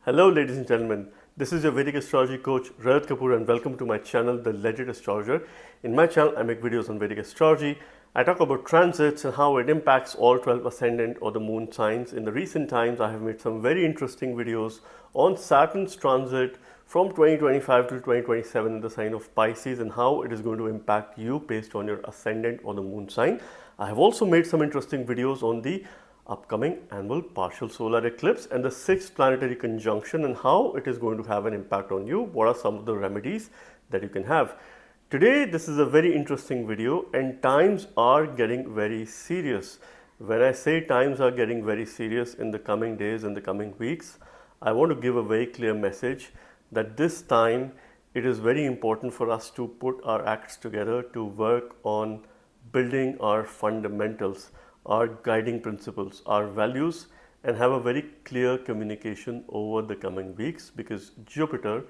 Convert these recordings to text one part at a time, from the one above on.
Hello ladies and gentlemen, this is your Vedic astrology coach Rajat Kapoor and welcome to my channel The Legit Astrologer. In my channel I make videos on Vedic astrology. I talk about transits and how it impacts all 12 ascendant or the moon signs. In the recent times I have made some very interesting videos on Saturn's transit from 2025 to 2027 in the sign of Pisces and how it is going to impact you based on your ascendant or the moon sign. I have also made some interesting videos on the upcoming annual partial solar eclipse and the sixth planetary conjunction and how it is going to have an impact on you. What are some of the remedies that you can have? Today, this is a very interesting video and times are getting very serious. When I say times are getting very serious in the coming days and the coming weeks, I want to give a very clear message that this time it is very important for us to put our acts together to work on building our fundamentals, our guiding principles, our values, and have a very clear communication over the coming weeks because Jupiter,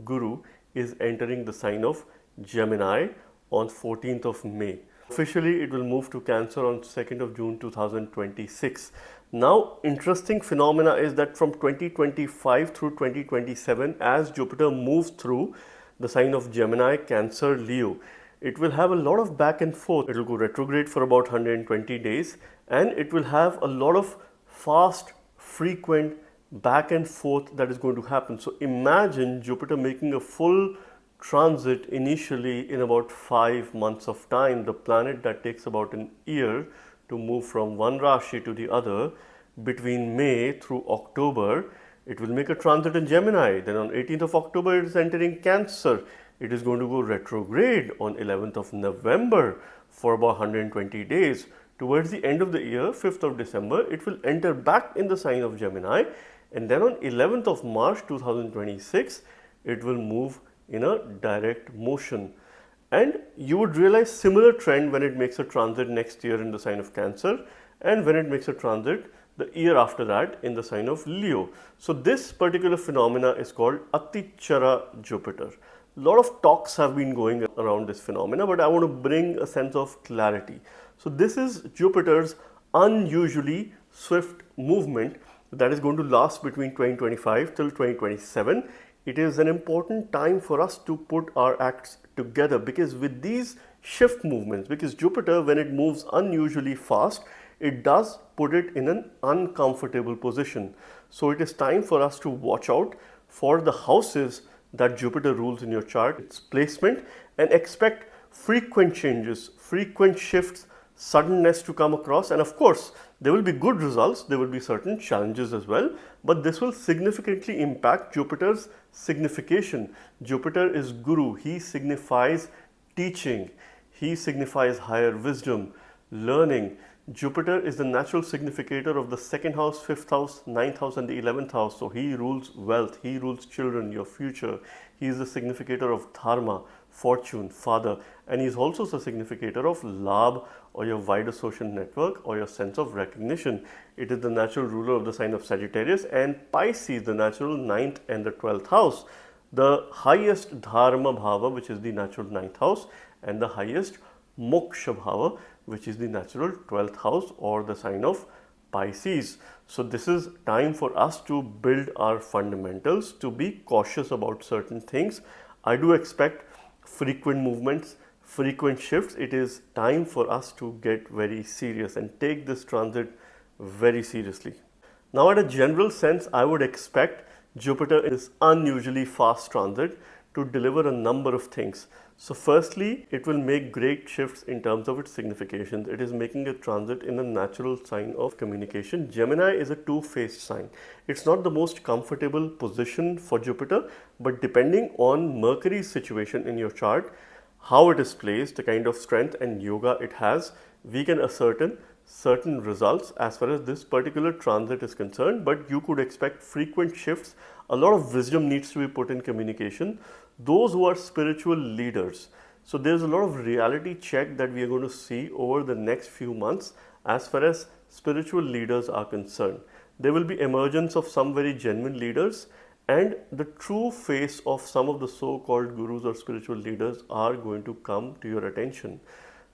Guru, is entering the sign of Gemini on 14th of May. Officially, it will move to Cancer on 2nd of June 2026. Now, interesting phenomena is that from 2025 through 2027, as Jupiter moves through the sign of Gemini, Cancer, Leo, it will have a lot of back and forth. It will go retrograde for about 120 days and it will have a lot of fast, frequent back and forth that is going to happen. So imagine Jupiter making a full transit initially in about 5 months of time. The planet that takes about an year to move from one Rashi to the other between May through October, it will make a transit in Gemini. Then on 18th of October, it is entering Cancer. It is going to go retrograde on 11th of November for about 120 days. Towards the end of the year, 5th of December, it will enter back in the sign of Gemini. And then on 11th of March 2026, it will move in a direct motion. And you would realize similar trend when it makes a transit next year in the sign of Cancer and when it makes a transit the year after that in the sign of Leo. So this particular phenomena is called Atichara Jupiter. A lot of talks have been going around this phenomena, but I want to bring a sense of clarity. So this is Jupiter's unusually swift movement that is going to last between 2025 till 2027. It is an important time for us to put our acts together because with these shift movements, because Jupiter, when it moves unusually fast, it does put it in an uncomfortable position. So it is time for us to watch out for the houses that Jupiter rules in your chart, its placement, and expect frequent changes, frequent shifts, suddenness to come across. And of course, there will be good results, there will be certain challenges as well, but this will significantly impact Jupiter's signification. Jupiter is Guru, he signifies teaching, he signifies higher wisdom, learning. Jupiter is the natural significator of the 2nd house, 5th house, 9th house and the 11th house. So he rules wealth, he rules children, your future. He is the significator of dharma, fortune, father, and he is also the significator of labh or your wider social network or your sense of recognition. It is the natural ruler of the sign of Sagittarius and Pisces, the natural 9th and the 12th house. The highest dharma bhava, which is the natural 9th house, and the highest moksha bhava, which is the natural 12th house or the sign of Pisces. So this is time for us to build our fundamentals, to be cautious about certain things. I do expect frequent movements, frequent shifts. It is time for us to get very serious and take this transit very seriously. Now at a general sense, I would expect Jupiter in this unusually fast transit to deliver a number of things. So firstly, it will make great shifts in terms of its significations. It is making a transit in a natural sign of communication. Gemini is a two-faced sign. It's not the most comfortable position for Jupiter, but depending on Mercury's situation in your chart, how it is placed, the kind of strength and yoga it has, we can ascertain certain results as far as this particular transit is concerned, but you could expect frequent shifts. A lot of wisdom needs to be put in communication. Those who are spiritual leaders. So there's a lot of reality check that we are going to see over the next few months as far as spiritual leaders are concerned. There will be emergence of some very genuine leaders and the true face of some of the so-called gurus or spiritual leaders are going to come to your attention.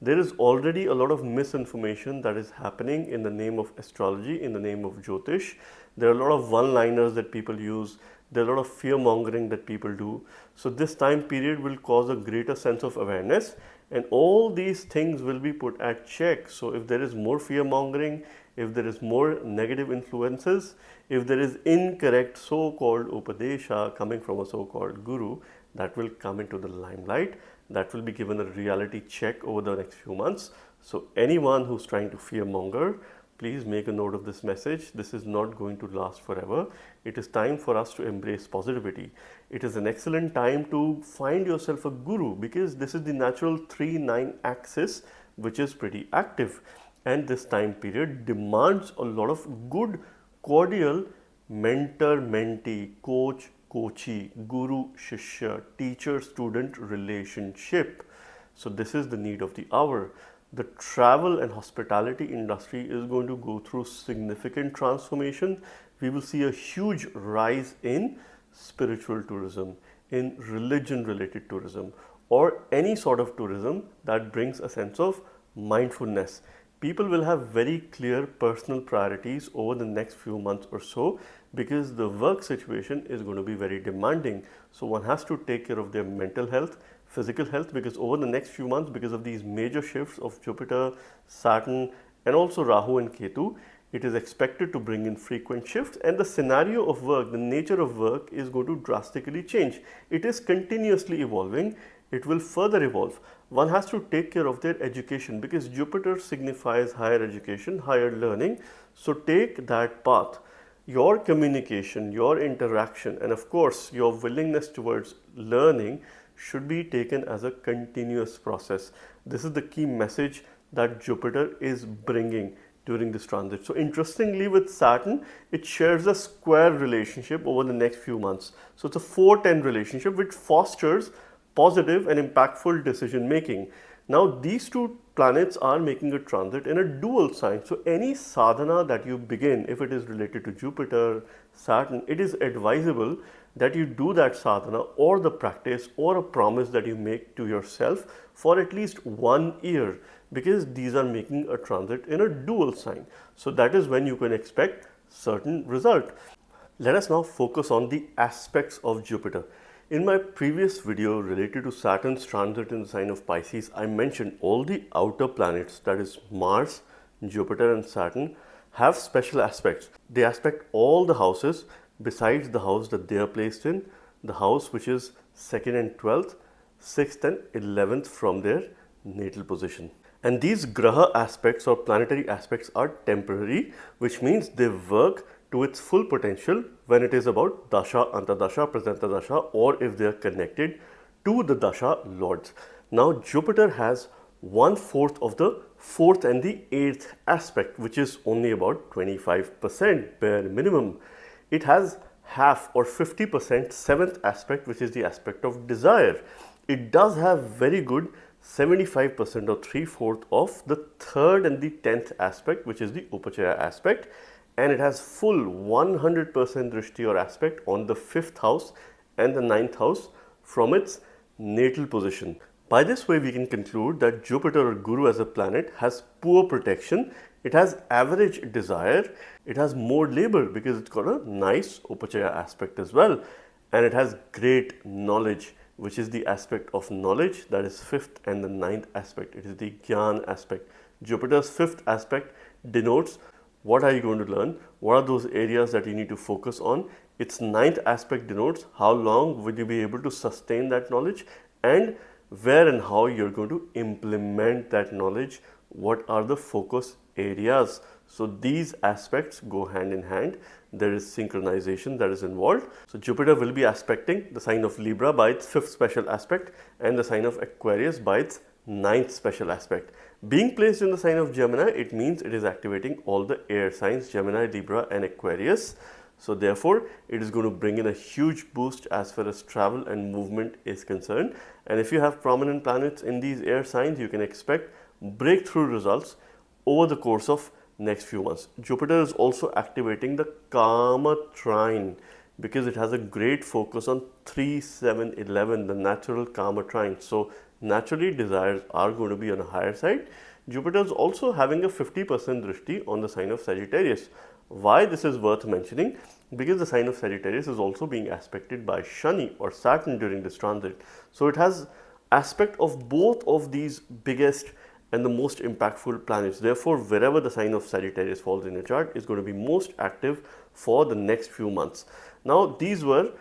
There is already a lot of misinformation that is happening in the name of astrology, in the name of Jyotish. There are a lot of one-liners that people use. There are a lot of fear-mongering that people do. So this time period will cause a greater sense of awareness, and all these things will be put at check. So if there is more fear-mongering, if there is more negative influences, if there is incorrect so-called upadesha coming from a so-called guru, that will come into the limelight. That will be given a reality check over the next few months. So anyone who's trying to fear-monger, please make a note of this message. This is not going to last forever. It is time for us to embrace positivity. It is an excellent time to find yourself a guru, because this is the natural 3-9 axis, which is pretty active. And this time period demands a lot of good, cordial mentor-mentee, coach-coachee, guru-shishya, teacher-student relationship. So this is the need of the hour. The travel and hospitality industry is going to go through significant transformation. We will see a huge rise in spiritual tourism, in religion-related tourism, or any sort of tourism that brings a sense of mindfulness. People will have very clear personal priorities over the next few months or so, because the work situation is going to be very demanding. So one has to take care of their mental health, physical health, because over the next few months, because of these major shifts of Jupiter, Saturn, and also Rahu and Ketu, it is expected to bring in frequent shifts, and the scenario of work, the nature of work is going to drastically change. It is continuously evolving. It will further evolve. One has to take care of their education, because Jupiter signifies higher education, higher learning. So take that path. Your communication, your interaction, and of course your willingness towards learning should be taken as a continuous process. This is the key message that Jupiter is bringing during this transit. So interestingly, with Saturn, it shares a square relationship over the next few months. So it's a 4-10 relationship, which fosters positive and impactful decision making. Now these two planets are making a transit in a dual sign. So any sadhana that you begin, if it is related to Jupiter, Saturn, it is advisable that you do that sadhana or the practice or a promise that you make to yourself for at least 1 year, because these are making a transit in a dual sign. So that is when you can expect certain result. Let us now focus on the aspects of Jupiter. In my previous video related to Saturn's transit in the sign of Pisces, I mentioned all the outer planets, that is Mars, Jupiter and Saturn, have special aspects. They aspect all the houses besides the house that they are placed in, the house which is 2nd and 12th, 6th and 11th from their natal position. And these graha aspects or planetary aspects are temporary, which means they work to its full potential when it is about dasha, antardasha, prasantadasha, or if they are connected to the dasha lords. Now Jupiter has 1/4 of the 4th and the 8th aspect, which is only about 25% bare minimum. It has half or 50% 7th aspect, which is the aspect of desire. It does have very good 75% or 3/4 of the 3rd and the 10th aspect, which is the upachaya aspect, and it has full 100% drishti or aspect on the 5th house and the 9th house from its natal position. By this way, we can conclude that Jupiter or Guru as a planet has poor protection. It has average desire. It has more labor because it's got a nice upachaya aspect as well. And it has great knowledge, which is the aspect of knowledge, that is 5th and the 9th aspect. It is the Gyan aspect. Jupiter's 5th aspect denotes what are you going to learn, what are those areas that you need to focus on. Its 9th aspect denotes how long will you be able to sustain that knowledge, and where and how you're going to implement that knowledge, what are the focus areas. So these aspects go hand in hand. There is synchronization that is involved. So Jupiter will be aspecting the sign of Libra by its 5th special aspect and the sign of Aquarius by its 9th special aspect. Being placed in the sign of Gemini, it means it is activating all the air signs, Gemini, Libra and Aquarius. So therefore, it is going to bring in a huge boost as far as travel and movement is concerned. And if you have prominent planets in these air signs, you can expect breakthrough results over the course of next few months. Jupiter is also activating the Kama trine because it has a great focus on 3, 7, 11, the natural Kama trine. So naturally desires are going to be on a higher side. Jupiter is also having a 50% drishti on the sign of Sagittarius. Why this is worth mentioning? Because the sign of Sagittarius is also being aspected by Shani or Saturn during this transit. So it has aspect of both of these biggest and the most impactful planets. Therefore, wherever the sign of Sagittarius falls in your chart is going to be most active for the next few months. Now, these were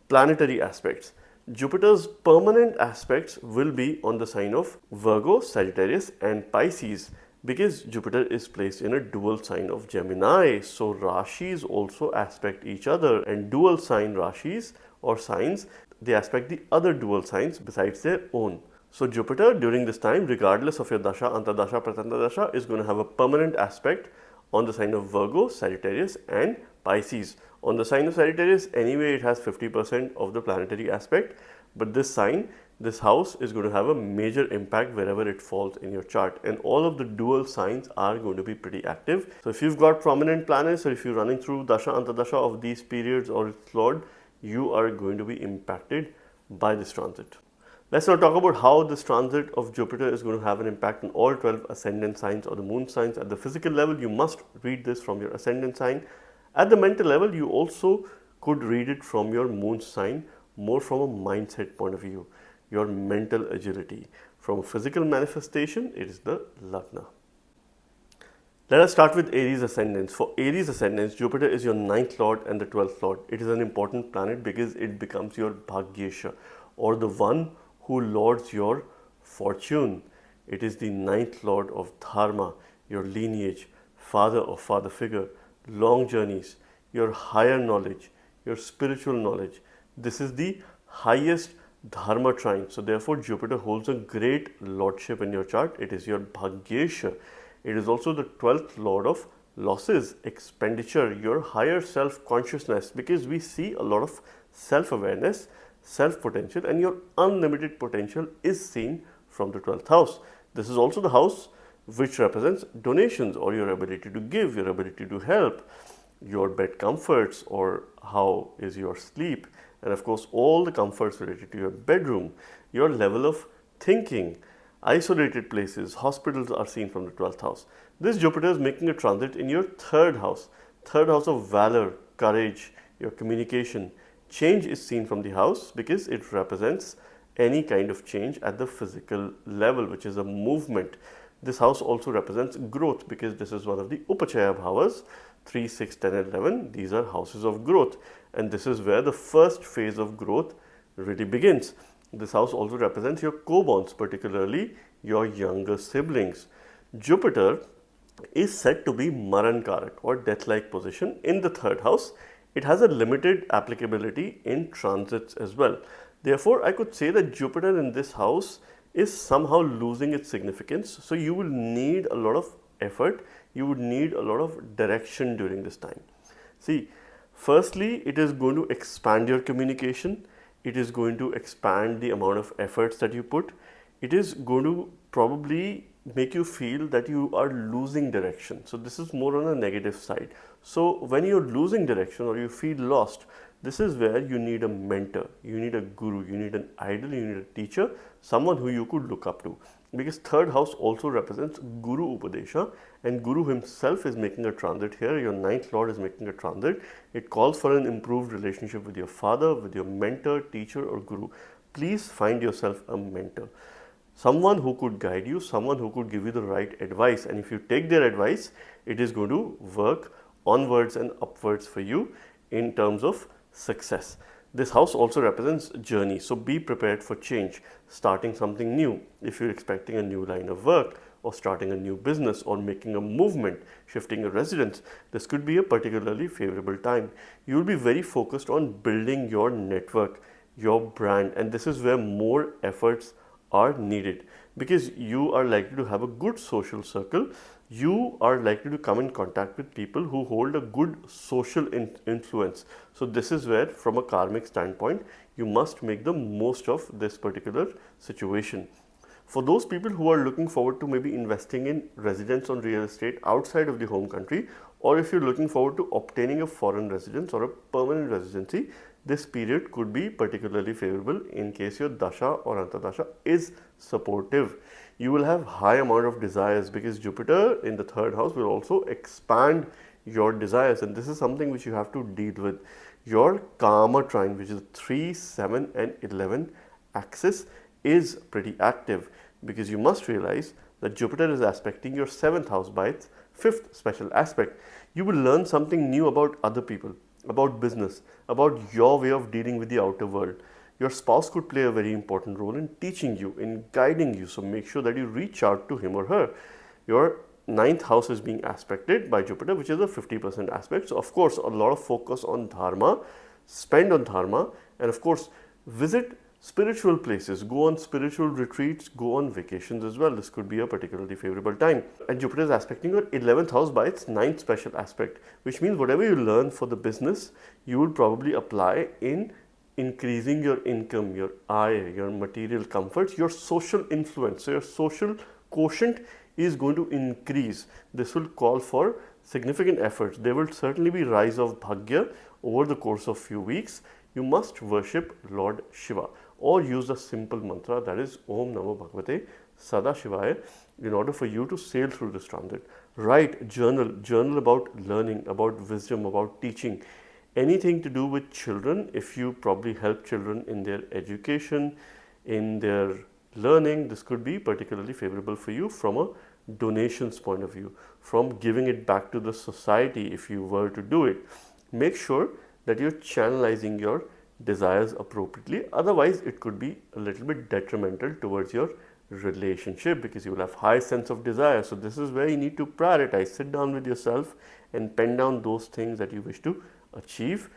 planetary aspects. Jupiter's permanent aspects will be on the sign of Virgo, Sagittarius and Pisces, because Jupiter is placed in a dual sign of Gemini. So Rashis also aspect each other, and dual sign Rashis or signs, they aspect the other dual signs besides their own. So Jupiter during this time, regardless of your dasha, antardasha, pratantardasha, is going to have a permanent aspect on the sign of Virgo, Sagittarius and Pisces. On the sign of Sagittarius, anyway, it has 50% of the planetary aspect, but this sign, this house is going to have a major impact wherever it falls in your chart, and all of the dual signs are going to be pretty active. So if you've got prominent planets, or if you're running through dasha, antardasha of these periods or its lord, you are going to be impacted by this transit. Let's now talk about how this transit of Jupiter is going to have an impact on all 12 ascendant signs or the moon signs. At the physical level, you must read this from your ascendant sign. At the mental level, you also could read it from your moon sign, more from a mindset point of view, your mental agility. From a physical manifestation, it is the Lagna. Let us start with Aries ascendants. For Aries ascendants, Jupiter is your 9th lord and the 12th lord. It is an important planet because it becomes your Bhagyesha, or the one who lords your fortune. It is the 9th lord of Dharma, your lineage, father or father figure, long journeys, your higher knowledge, your spiritual knowledge. This is the highest Dharma trine. So therefore, Jupiter holds a great lordship in your chart. It is your Bhagyesha. It is also the 12th lord of losses, expenditure, your higher self-consciousness, because we see a lot of self-awareness, self-potential, and your unlimited potential is seen from the 12th house. This is also the house which represents donations, or your ability to give, your ability to help, your bed comforts, or how is your sleep, and of course all the comforts related to your bedroom, your level of thinking. Isolated places, hospitals are seen from the 12th house. This Jupiter is making a transit in your 3rd house of valor, courage, your communication. Change is seen from the house because it represents any kind of change at the physical level, which is a movement. This house also represents growth because this is one of the Upachaya Bhavas, 3, 6, 10 and 11. These are houses of growth, and this is where the first phase of growth really begins. This house also represents your co-borns, particularly your younger siblings. Jupiter is said to be Marankarak, or death-like position in the 3rd house. It has a limited applicability in transits as well. Therefore, I could say that Jupiter in this house is somehow losing its significance. So you will need a lot of effort. You would need a lot of direction during this time. See, firstly, it is going to expand your communication. It is going to expand the amount of efforts that you put. It is going to probably make you feel that you are losing direction. So this is more on a negative side. So when you're losing direction or you feel lost, this is where you need a mentor, you need a guru, you need an idol, you need a teacher, someone who you could look up to. Because 3rd house also represents Guru Upadesha, and Guru himself is making a transit here. Your 9th lord is making a transit. It calls for an improved relationship with your father, with your mentor, teacher or guru. Please find yourself a mentor. Someone who could guide you, someone who could give you the right advice, and if you take their advice, it is going to work onwards and upwards for you in terms of success. This house also represents journey, so be prepared for change, starting something new. If you're expecting a new line of work, or starting a new business, or making a movement, shifting a residence, this could be a particularly favorable time. You will be very focused on building your network, your brand, and this is where more efforts are needed, because you are likely to have a good social circle. You are likely to come in contact with people who hold a good social influence. So this is where, from a karmic standpoint, you must make the most of this particular situation. For those people who are looking forward to maybe investing in residence on real estate outside of the home country, or if you're looking forward to obtaining a foreign residence or a permanent residency, this period could be particularly favorable in case your dasha or antardasha is supportive. You will have high amount of desires because Jupiter in the third house will also expand your desires, and this is something which you have to deal with. Your karma trine, which is 3, 7 and 11 axis, is pretty active because you must realize that Jupiter is aspecting your 7th house by its 5th special aspect. You will learn something new about other people, about business, about your way of dealing with the outer world. Your spouse could play a very important role in teaching you, in guiding you, so make sure that you reach out to him or her. Your 9th house is being aspected by Jupiter, which is a 50% aspect. So of course, a lot of focus on dharma, spend on dharma, and of course, visit spiritual places, go on spiritual retreats, go on vacations as well. This could be a particularly favorable time. And Jupiter is aspecting your 11th house by its 9th special aspect, which means whatever you learn for the business, you will probably apply in increasing your income, your your material comforts, your social influence. So your social quotient is going to increase. This will call for significant efforts. There will certainly be rise of bhagya over the course of few weeks. You must worship Lord Shiva or use a simple mantra, that is Om Namo Bhagavate Sada Shivaya, in order for you to sail through this transit. Write, journal about learning, about wisdom, about teaching, anything to do with children. If you probably help children in their education, in their learning, this could be particularly favorable for you from a donations point of view, from giving it back to the society if you were to do it. Make sure that you're channelizing your desires appropriately, otherwise it could be a little bit detrimental towards your relationship because you will have high sense of desire. So this is where you need to prioritize. Sit down with yourself and pen down those things that you wish to achieve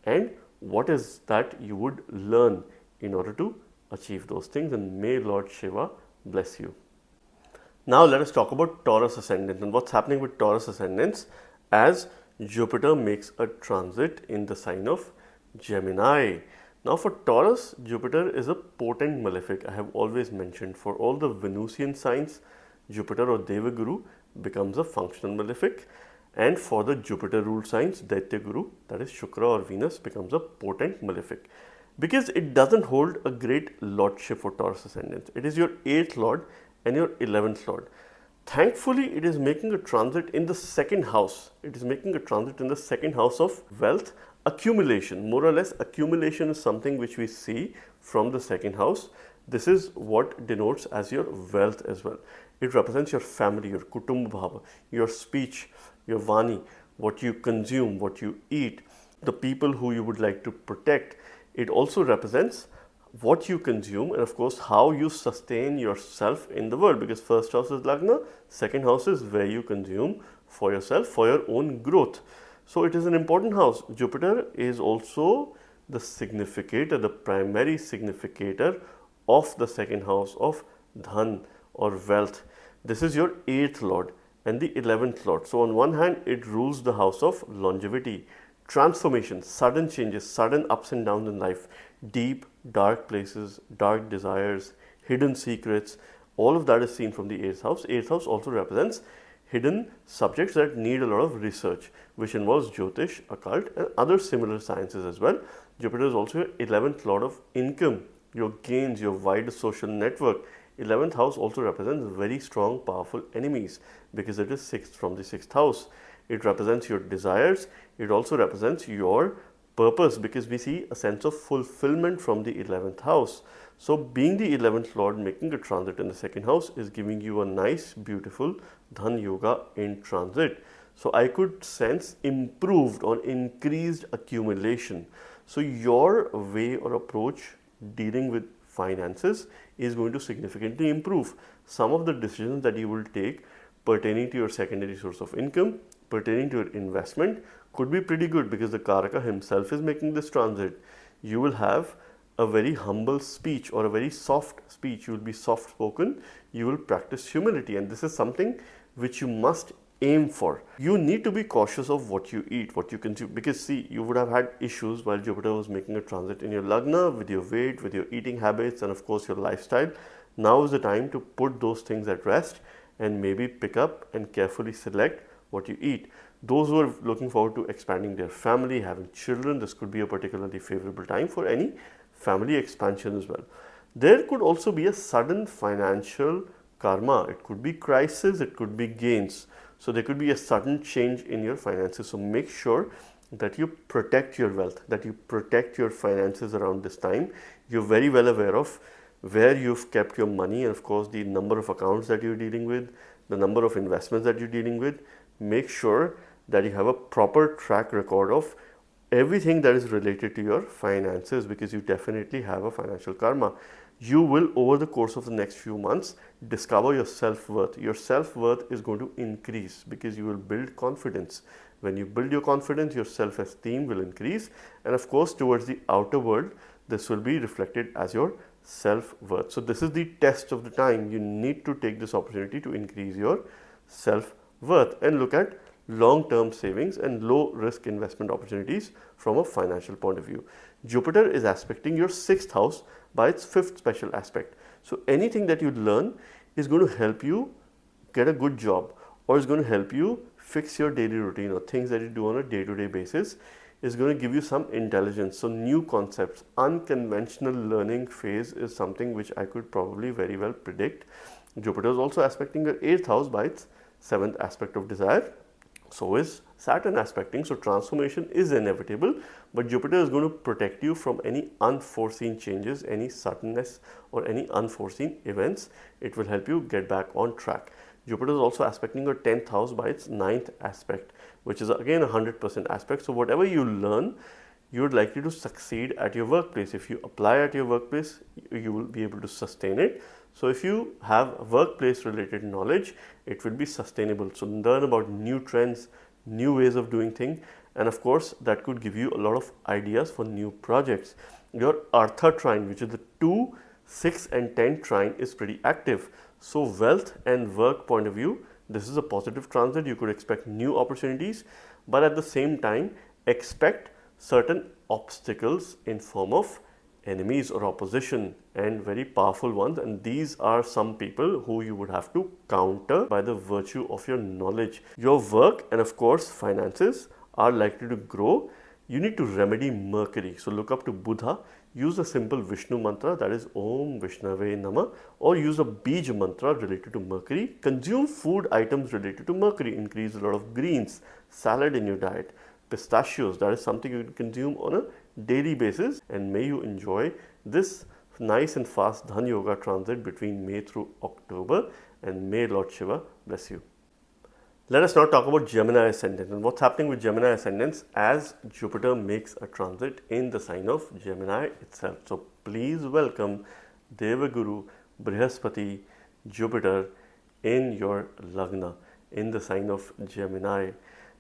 and what is that you would learn in order to achieve those things, and may Lord Shiva bless you. Now let us talk about Taurus ascendants and what's happening with Taurus ascendants as Jupiter makes a transit in the sign of Gemini. Now for Taurus, Jupiter is a potent malefic. I have always mentioned for all the Venusian signs, Jupiter or Devaguru becomes a functional malefic, and for the Jupiter ruled signs, Daitya Guru, that is Shukra or Venus, becomes a potent malefic because it doesn't hold a great lordship for Taurus ascendants. It is your 8th lord and your 11th lord. Thankfully, it is making a transit in the 2nd house. It is making a transit in the 2nd house of wealth accumulation. More or less, accumulation is something which we see from the 2nd house. This is what denotes as your wealth as well. It represents your family, your kutumba bhava, your speech, your vani, what you consume, what you eat, the people who you would like to protect. It also represents what you consume and of course how you sustain yourself in the world, because 1st house is Lagna, 2nd house is where you consume for yourself, for your own growth. So it is an important house. Jupiter is also the significator, the primary significator of the 2nd house of Dhan or wealth. This is your 8th lord and the 11th lord. So on one hand, it rules the house of longevity, transformation, sudden changes, sudden ups and downs in life, deep, dark places, dark desires, hidden secrets. All of that is seen from the 8th house. 8th house also represents hidden subjects that need a lot of research, which involves Jyotish, occult and other similar sciences as well. Jupiter is also your 11th lord of income, your gains, your wider social network. 11th house also represents very strong, powerful enemies because it is 6th from the 6th house. It represents your desires. It also represents your purpose because we see a sense of fulfillment from the 11th house. So being the 11th lord making a transit in the 2nd house is giving you a nice, beautiful Dhan Yoga in transit. So I could sense improved or increased accumulation. So your way or approach dealing with finances is going to significantly improve. Some of the decisions that you will take pertaining to your secondary source of income, pertaining to your investment could be pretty good because the Karaka himself is making this transit. You will have a very humble speech or a very soft speech. You will be soft spoken. You will practice humility, and this is something which you must aim for. You need to be cautious of what you eat, what you consume, because see, you would have had issues while Jupiter was making a transit in your Lagna with your weight, with your eating habits, and of course your lifestyle. Now is the time to put those things at rest and maybe pick up and carefully select what you eat. Those who are looking forward to expanding their family, having children, this could be a particularly favorable time for any family expansion as well. There could also be a sudden financial karma. It could be crisis, it could be gains. So there could be a sudden change in your finances. So make sure that you protect your wealth, that you protect your finances around this time. You're very well aware of where you've kept your money and of course the number of accounts that you're dealing with, the number of investments that you're dealing with. Make sure that you have a proper track record of everything that is related to your finances, because you definitely have a financial karma. You will, over the course of the next few months, discover your self-worth. Your self-worth is going to increase because you will build confidence. When you build your confidence, your self-esteem will increase, and of course towards the outer world this will be reflected as your self-worth. So this is the test of the time. You need to take this opportunity to increase your self-worth and look at long-term savings and low-risk investment opportunities from a financial point of view. Jupiter is aspecting your 6th house by its 5th special aspect. So anything that you learn is going to help you get a good job, or is going to help you fix your daily routine, or things that you do on a day-to-day basis is going to give you some intelligence. So new concepts, unconventional learning phase is something which I could probably very well predict. Jupiter is also aspecting your 8th house by its 7th aspect of desire. So is Saturn aspecting. So transformation is inevitable, but Jupiter is going to protect you from any unforeseen changes, any suddenness or any unforeseen events. It will help you get back on track. Jupiter is also aspecting your 10th house by its 9th aspect, which is again a 100% aspect. So whatever you learn, you're likely to succeed at your workplace. If you apply at your workplace, you will be able to sustain it. So if you have workplace related knowledge, it will be sustainable. So learn about new trends, new ways of doing things, and of course that could give you a lot of ideas for new projects. Your Artha trine, which is the 2, 6 and 10 trine, is pretty active. So wealth and work point of view, this is a positive transit. You could expect new opportunities, but at the same time expect certain obstacles in form of enemies or opposition, and very powerful ones, and these are some people who you would have to counter by the virtue of your knowledge. Your work and of course finances are likely to grow. You need to remedy Mercury, so look up to Buddha, use a simple Vishnu mantra, that is Om Vishnave Nama, or use a Bij mantra related to Mercury. Consume food items related to Mercury, increase a lot of greens, salad in your diet, pistachios, that is something you can consume on a daily basis, and may you enjoy this nice and fast Dhan Yoga transit between May through October, and may Lord Shiva bless you. Let us now talk about Gemini Ascendant and what's happening with Gemini Ascendants as Jupiter makes a transit in the sign of Gemini itself. So please welcome Devaguru Brihaspati Jupiter in your Lagna in the sign of Gemini.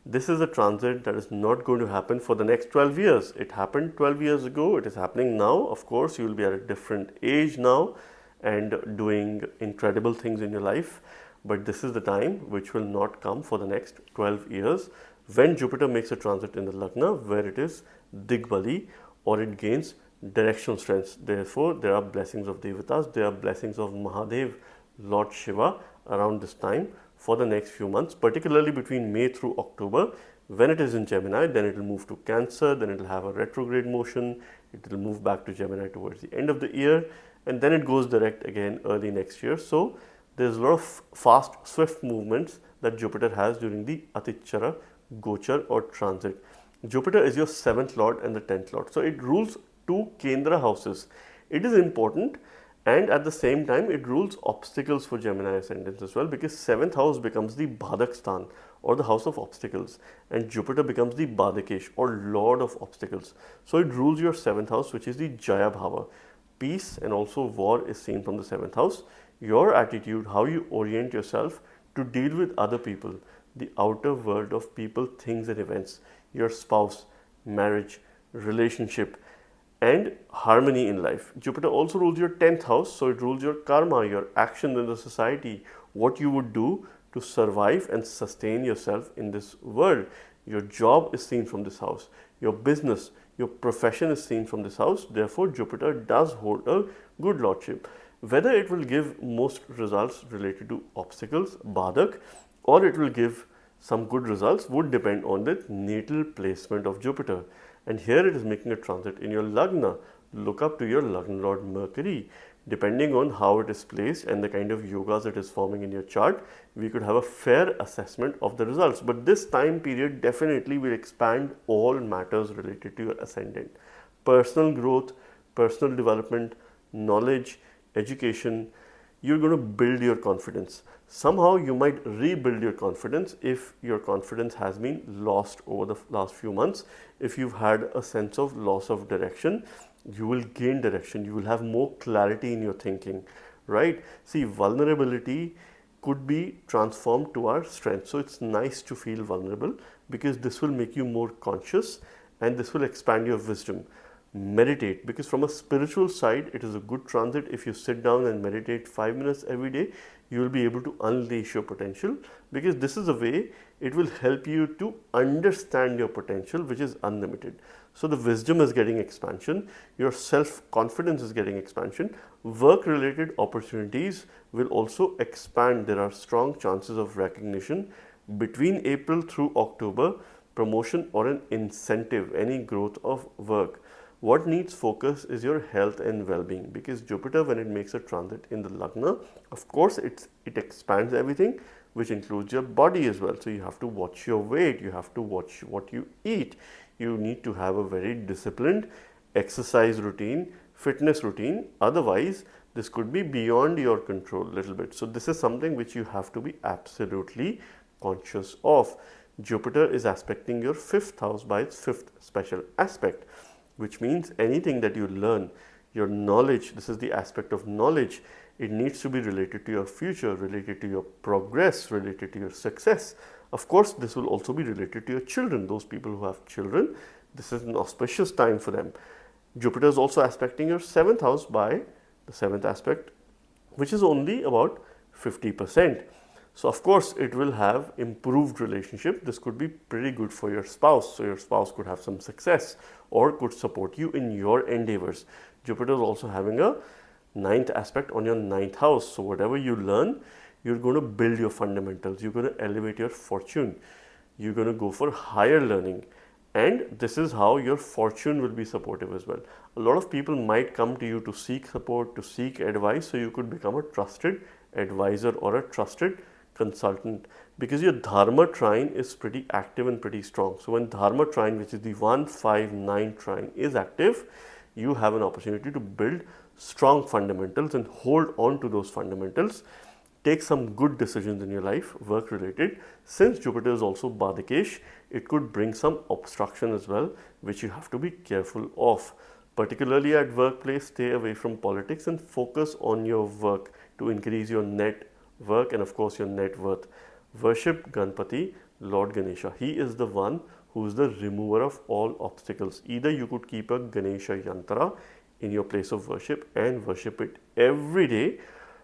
This is a transit that is not going to happen for the next 12 years. It happened 12 years ago. It is happening now. Of course, you will be at a different age now and doing incredible things in your life. But this is the time which will not come for the next 12 years when Jupiter makes a transit in the Lagna where it is Digbali, or it gains directional strengths. Therefore, there are blessings of Devatas, there are blessings of Mahadev, Lord Shiva around this time for the next few months, particularly between May through October. When it is in Gemini, then it will move to Cancer, then it will have a retrograde motion, it will move back to Gemini towards the end of the year, and then it goes direct again early next year. So there's a lot of fast, swift movements that Jupiter has during the Atichara, Gochar or transit. Jupiter is your 7th lord and the 10th lord. So it rules 2 Kendra houses. It is important, and at the same time it rules obstacles for Gemini ascendants as well, because 7th house becomes the Badak Stan or the house of obstacles, and Jupiter becomes the Badakesh or lord of obstacles. So it rules your 7th house, which is the Jaya Bhava. Peace and also war is seen from the 7th house. Your attitude, how you orient yourself to deal with other people, the outer world of people, things and events, your spouse, marriage, relationship and harmony in life. Jupiter also rules your 10th house, so it rules your karma, your actions in the society, what you would do to survive and sustain yourself in this world. Your job is seen from this house, your business, your profession is seen from this house. Therefore, Jupiter does hold a good lordship. Whether it will give most results related to obstacles, Badak, or it will give some good results would depend on the natal placement of Jupiter. And here it is making a transit in your Lagna. Look up to your Lagna Lord Mercury. Depending on how it is placed and the kind of yogas it is forming in your chart, we could have a fair assessment of the results. But this time period definitely will expand all matters related to your ascendant. Personal growth, personal development, knowledge, education. You're going to build your confidence. Somehow you might rebuild your confidence if your confidence has been lost over the last few months. If you've had a sense of loss of direction, you will gain direction. You will have more clarity in your thinking, right? See, vulnerability could be transformed to our strength. So it's nice to feel vulnerable because this will make you more conscious and this will expand your wisdom. Meditate, because from a spiritual side, it is a good transit. If you sit down and meditate 5 minutes every day, you will be able to unleash your potential, because this is a way it will help you to understand your potential, which is unlimited. So the wisdom is getting expansion, your self-confidence is getting expansion, work-related opportunities will also expand. There are strong chances of recognition between April through October, promotion or an incentive, any growth of work. What needs focus is your health and well-being, because Jupiter, when it makes a transit in the Lagna, of course it expands everything, which includes your body as well. So you have to watch your weight, you have to watch what you eat, you need to have a very disciplined exercise routine, fitness routine. Otherwise, this could be beyond your control a little bit. So this is something which you have to be absolutely conscious of. Jupiter is aspecting your 5th house by its 5th special aspect, which means anything that you learn, your knowledge, this is the aspect of knowledge, it needs to be related to your future, related to your progress, related to your success. Of course, this will also be related to your children. Those people who have children, this is an auspicious time for them. Jupiter is also aspecting your 7th house by the 7th aspect, which is only about 50%. So of course, it will have improved relationship. This could be pretty good for your spouse. So your spouse could have some success or could support you in your endeavors. Jupiter is also having a 9th aspect on your 9th house. So whatever you learn, you're going to build your fundamentals. You're going to elevate your fortune. You're going to go for higher learning. And this is how your fortune will be supportive as well. A lot of people might come to you to seek support, to seek advice. So you could become a trusted advisor or a trusted consultant, because your Dharma trine is pretty active and pretty strong. So when Dharma trine, which is the 159 trine, is active, you have an opportunity to build strong fundamentals and hold on to those fundamentals. Take some good decisions in your life, work related. Since Jupiter is also Badikesh, it could bring some obstruction as well, which you have to be careful of. Particularly at workplace, stay away from politics and focus on your work to increase your net work and of course your net worth. Worship Ganpati, Lord Ganesha. He is the one who is the remover of all obstacles. Either you could keep a Ganesha yantra in your place of worship and worship it every day,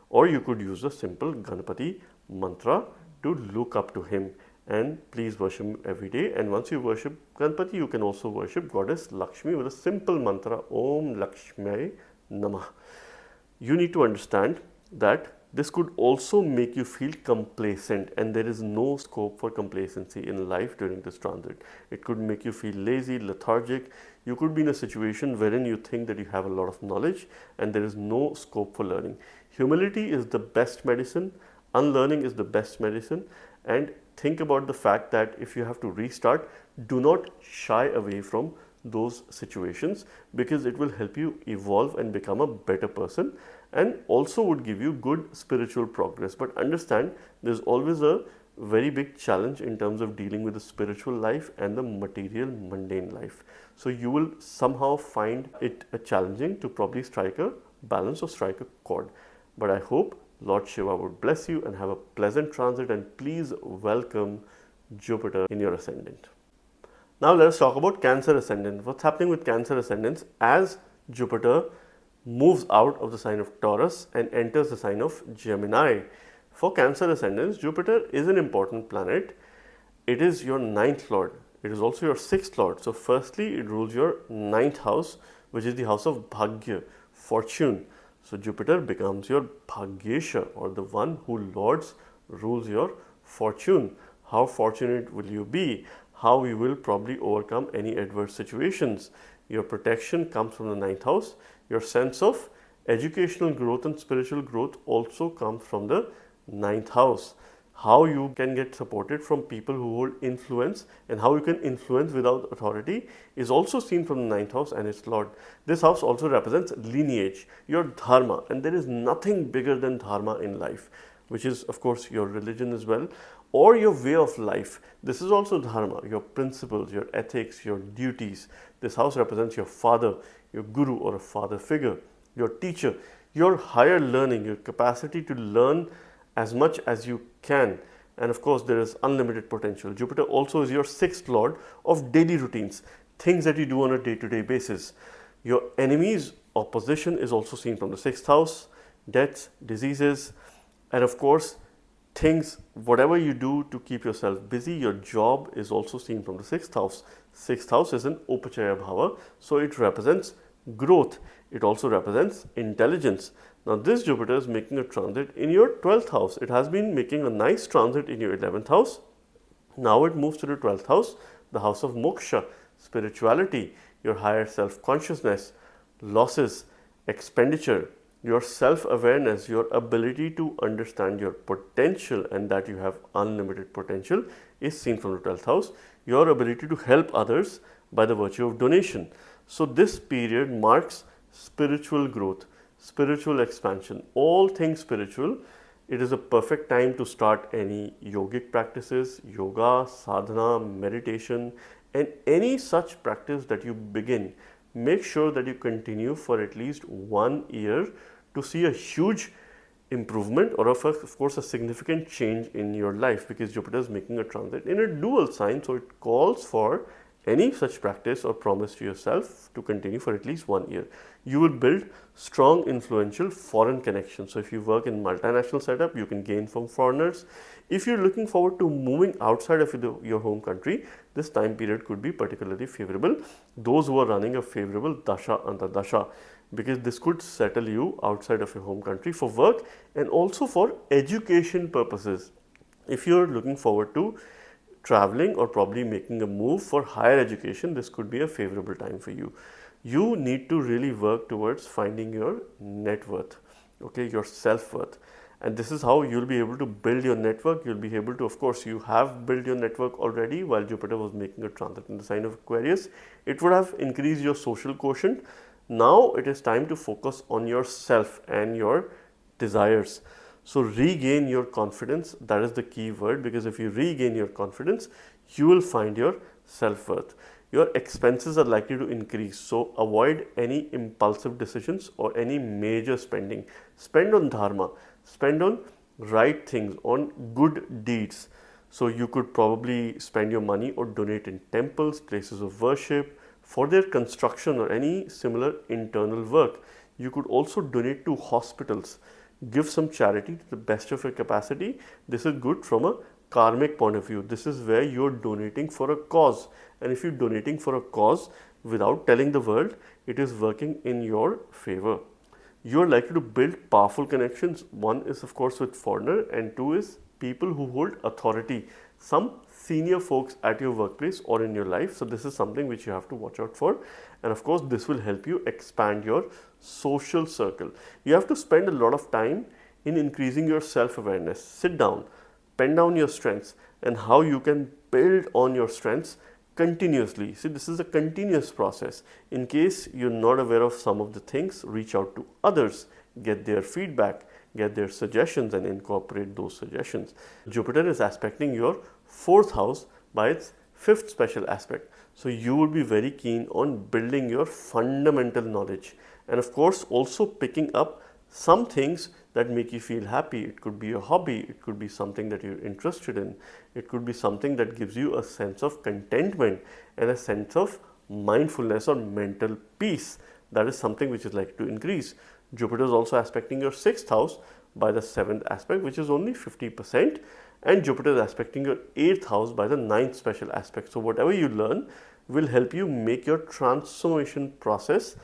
or you could use a simple Ganpati mantra to look up to him, and please worship him every day. And once you worship Ganpati, you can also worship Goddess Lakshmi with a simple mantra, Om Lakshmi Namah. You need to understand that this could also make you feel complacent, and there is no scope for complacency in life during this transit. It could make you feel lazy, lethargic. You could be in a situation wherein you think that you have a lot of knowledge and there is no scope for learning. Humility is the best medicine, unlearning is the best medicine, and think about the fact that if you have to restart, do not shy away from those situations, because it will help you evolve and become a better person, and also would give you good spiritual progress. But understand, there's always a very big challenge in terms of dealing with the spiritual life and the material mundane life. So you will somehow find it challenging to probably strike a balance or strike a chord. But I hope Lord Shiva would bless you and have a pleasant transit, and please welcome Jupiter in your ascendant. Now let us talk about Cancer ascendant. What's happening with Cancer ascendants as Jupiter moves out of the sign of Taurus and enters the sign of Gemini. For Cancer ascendants, Jupiter is an important planet. It is your 9th lord. It is also your 6th lord. So firstly, it rules your 9th house, which is the house of Bhagya, fortune. So Jupiter becomes your Bhagyesha, or the one who rules your fortune. how fortunate will you be, how you will probably overcome any adverse situations. Your protection comes from the ninth house. Your sense of educational growth and spiritual growth also comes from the ninth house. How you can get supported from people who hold influence and how you can influence without authority is also seen from the ninth house and its lord. This house also represents lineage, your dharma, and there is nothing bigger than dharma in life, which is of course your religion as well, or your way of life. This is also dharma, your principles, your ethics, your duties. This house represents your father, your guru or a father figure, your teacher, your higher learning, your capacity to learn as much as you can. And of course, there is unlimited potential. Jupiter also is your sixth lord of daily routines, things that you do on a day-to-day basis. Your enemies, opposition is also seen from the sixth house, deaths, diseases, and of course, things, whatever you do to keep yourself busy, your job is also seen from the sixth house. Sixth house is an Upachaya Bhava, so it represents growth. It also represents intelligence. Now this Jupiter is making a transit in your 12th house. It has been making a nice transit in your 11th house. Now it moves to the 12th house, the house of moksha, spirituality, your higher self-consciousness, losses, expenditure, your self-awareness, your ability to understand your potential and that you have unlimited potential is seen from the 12th house. Your ability to help others by the virtue of donation. So this period marks spiritual growth, spiritual expansion, all things spiritual. It is a perfect time to start any yogic practices, yoga, sadhana, meditation, and any such practice that you begin. Make sure that you continue for at least 1 year to see a huge improvement or of course a significant change in your life, because Jupiter is making a transit in a dual sign, so it calls for any such practice or promise to yourself to continue for at least 1 year. You will build strong influential foreign connections. So if you work in multinational setup, you can gain from foreigners. If you're looking forward to moving outside of your home country, this time period could be particularly favorable. Those who are running a favorable dasha antardasha, because this could settle you outside of your home country for work and also for education purposes. If you're looking forward to traveling or probably making a move for higher education, this could be a favorable time for you. You need to really work towards finding your net worth, okay, your self-worth. And this is how you'll be able to build your network. You'll be able to, of course, you have built your network already while Jupiter was making a transit in the sign of Aquarius. It would have increased your social quotient. Now it is time to focus on yourself and your desires. So regain your confidence. That is the key word, because if you regain your confidence, you will find your self-worth. Your expenses are likely to increase, so avoid any impulsive decisions or any major spending. Spend on dharma, spend on right things, on good deeds. So you could probably spend your money or donate in temples, places of worship, for their construction or any similar internal work. You could also donate to hospitals. Give some charity to the best of your capacity. This is good from a karmic point of view. This is where you're donating for a cause. And if you're donating for a cause without telling the world, it is working in your favor. You're likely to build powerful connections. One is of course with foreigner, and two is people who hold authority. Some senior folks at your workplace or in your life. So this is something which you have to watch out for. And of course, this will help you expand your social circle. You have to spend a lot of time in increasing your self-awareness. Sit down, pen down your strengths and how you can build on your strengths continuously. See, this is a continuous process. In case you're not aware of some of the things, reach out to others, get their feedback, get their suggestions and incorporate those suggestions. Jupiter is aspecting your 4th house by its 5th special aspect. So you would be very keen on building your fundamental knowledge and of course also picking up some things that make you feel happy. It could be a hobby, it could be something that you're interested in, it could be something that gives you a sense of contentment and a sense of mindfulness or mental peace. That is something which is likely to increase. Jupiter is also aspecting your 6th house by the 7th aspect, which is only 50%, and Jupiter is aspecting your 8th house by the 9th special aspect. So whatever you learn will help you make your transformation process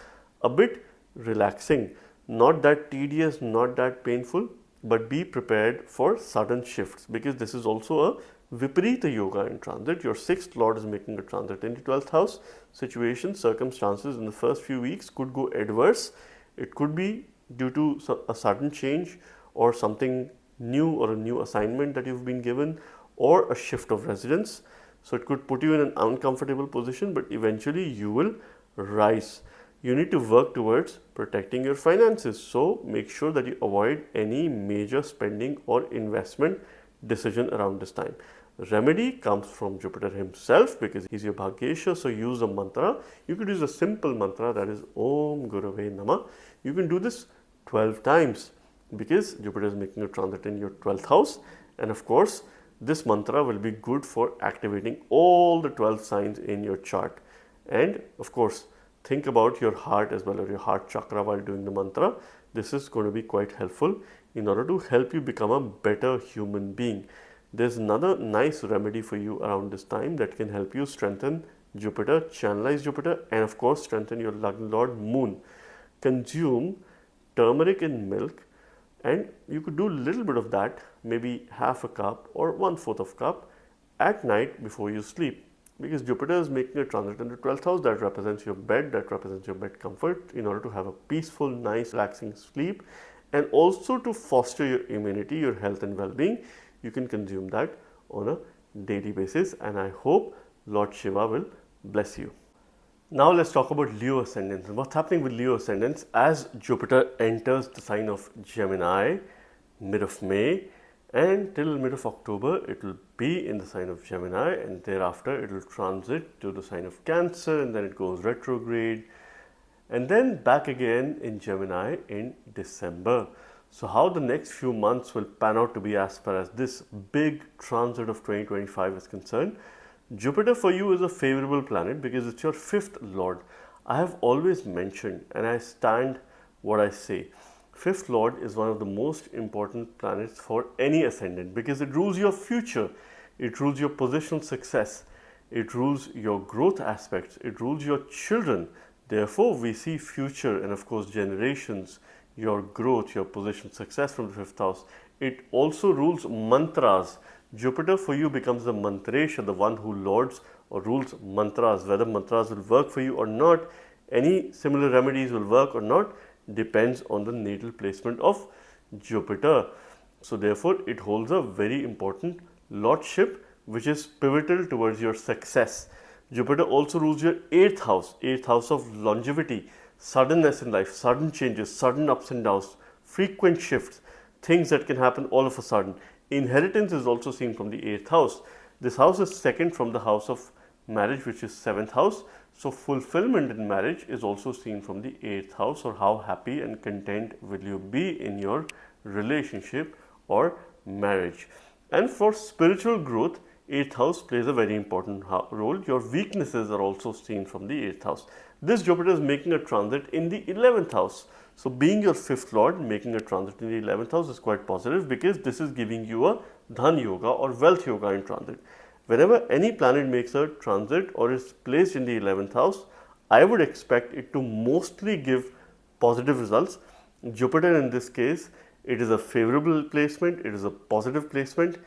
a bit relaxing, not that tedious, not that painful. but be prepared for sudden shifts, because this is also a Viparita yoga in transit. Your 6th lord is making a transit in the 12th house. Situations, circumstances in the first few weeks could go adverse. It could be due to a sudden change or something new, or a new assignment that you've been given, or a shift of residence. So it could put you in an uncomfortable position, but eventually you will rise. You need to work towards protecting your finances. So make sure that you avoid any major spending or investment decision around this time. Remedy comes from Jupiter himself, because he's your Bhagyesha. So use a mantra. You could use a simple mantra, that is Om Gurave Namah. You can do this 12 times, because Jupiter is making a transit in your 12th house. And of course, this mantra will be good for activating all the 12 signs in your chart. And of course, think about your heart as well, or your heart chakra, while doing the mantra. This is going to be quite helpful in order to help you become a better human being. There's another nice remedy for you around this time that can help you strengthen Jupiter, channelize Jupiter, and of course strengthen your Lagna Lord Moon. Consume turmeric in milk, and you could do a little bit of that, maybe half a cup or 1/4 of a cup at night before you sleep. Because Jupiter is making a transit in the 12th house, that represents your bed, that represents your bed comfort, in order to have a peaceful, nice, relaxing sleep, and also to foster your immunity, your health and well-being. You can consume that on a daily basis, and I hope Lord Shiva will bless you. Now let's talk about Leo Ascendants. What's happening with Leo Ascendants as Jupiter enters the sign of Gemini mid of May, and till mid of October it will be in the sign of Gemini, and thereafter it will transit to the sign of Cancer, and then it goes retrograde, and then back again in Gemini in December. So how the next few months will pan out to be as far as this big transit of 2025 is concerned? Jupiter for you is a favorable planet because it's your 5th lord. I have always mentioned, and I stand what I say, 5th lord is one of the most important planets for any ascendant, because it rules your future, it rules your positional success, it rules your growth aspects, it rules your children. Therefore, we see future and of course generations, your growth, your positional success from the 5th house. It also rules mantras. Jupiter for you becomes the mantresha, the one who lords or rules mantras. Whether mantras will work for you or not, any similar remedies will work or not, depends on the natal placement of Jupiter. So therefore, it holds a very important lordship, which is pivotal towards your success. Jupiter also rules your 8th house, 8th house of longevity, suddenness in life, sudden changes, sudden ups and downs, frequent shifts, things that can happen all of a sudden. Inheritance is also seen from the 8th house. This house is second from the house of marriage, which is 7th house. So fulfillment in marriage is also seen from the 8th house, or how happy and content will you be in your relationship or marriage. And for spiritual growth, 8th house plays a very important role. Your weaknesses are also seen from the 8th house. This Jupiter is making a transit in the 11th house. So being your 5th lord, making a transit in the 11th house is quite positive, because this is giving you a dhan yoga or wealth yoga in transit. Whenever any planet makes a transit or is placed in the 11th house, I would expect it to mostly give positive results. Jupiter in this case, it is a favorable placement, it is a positive placement.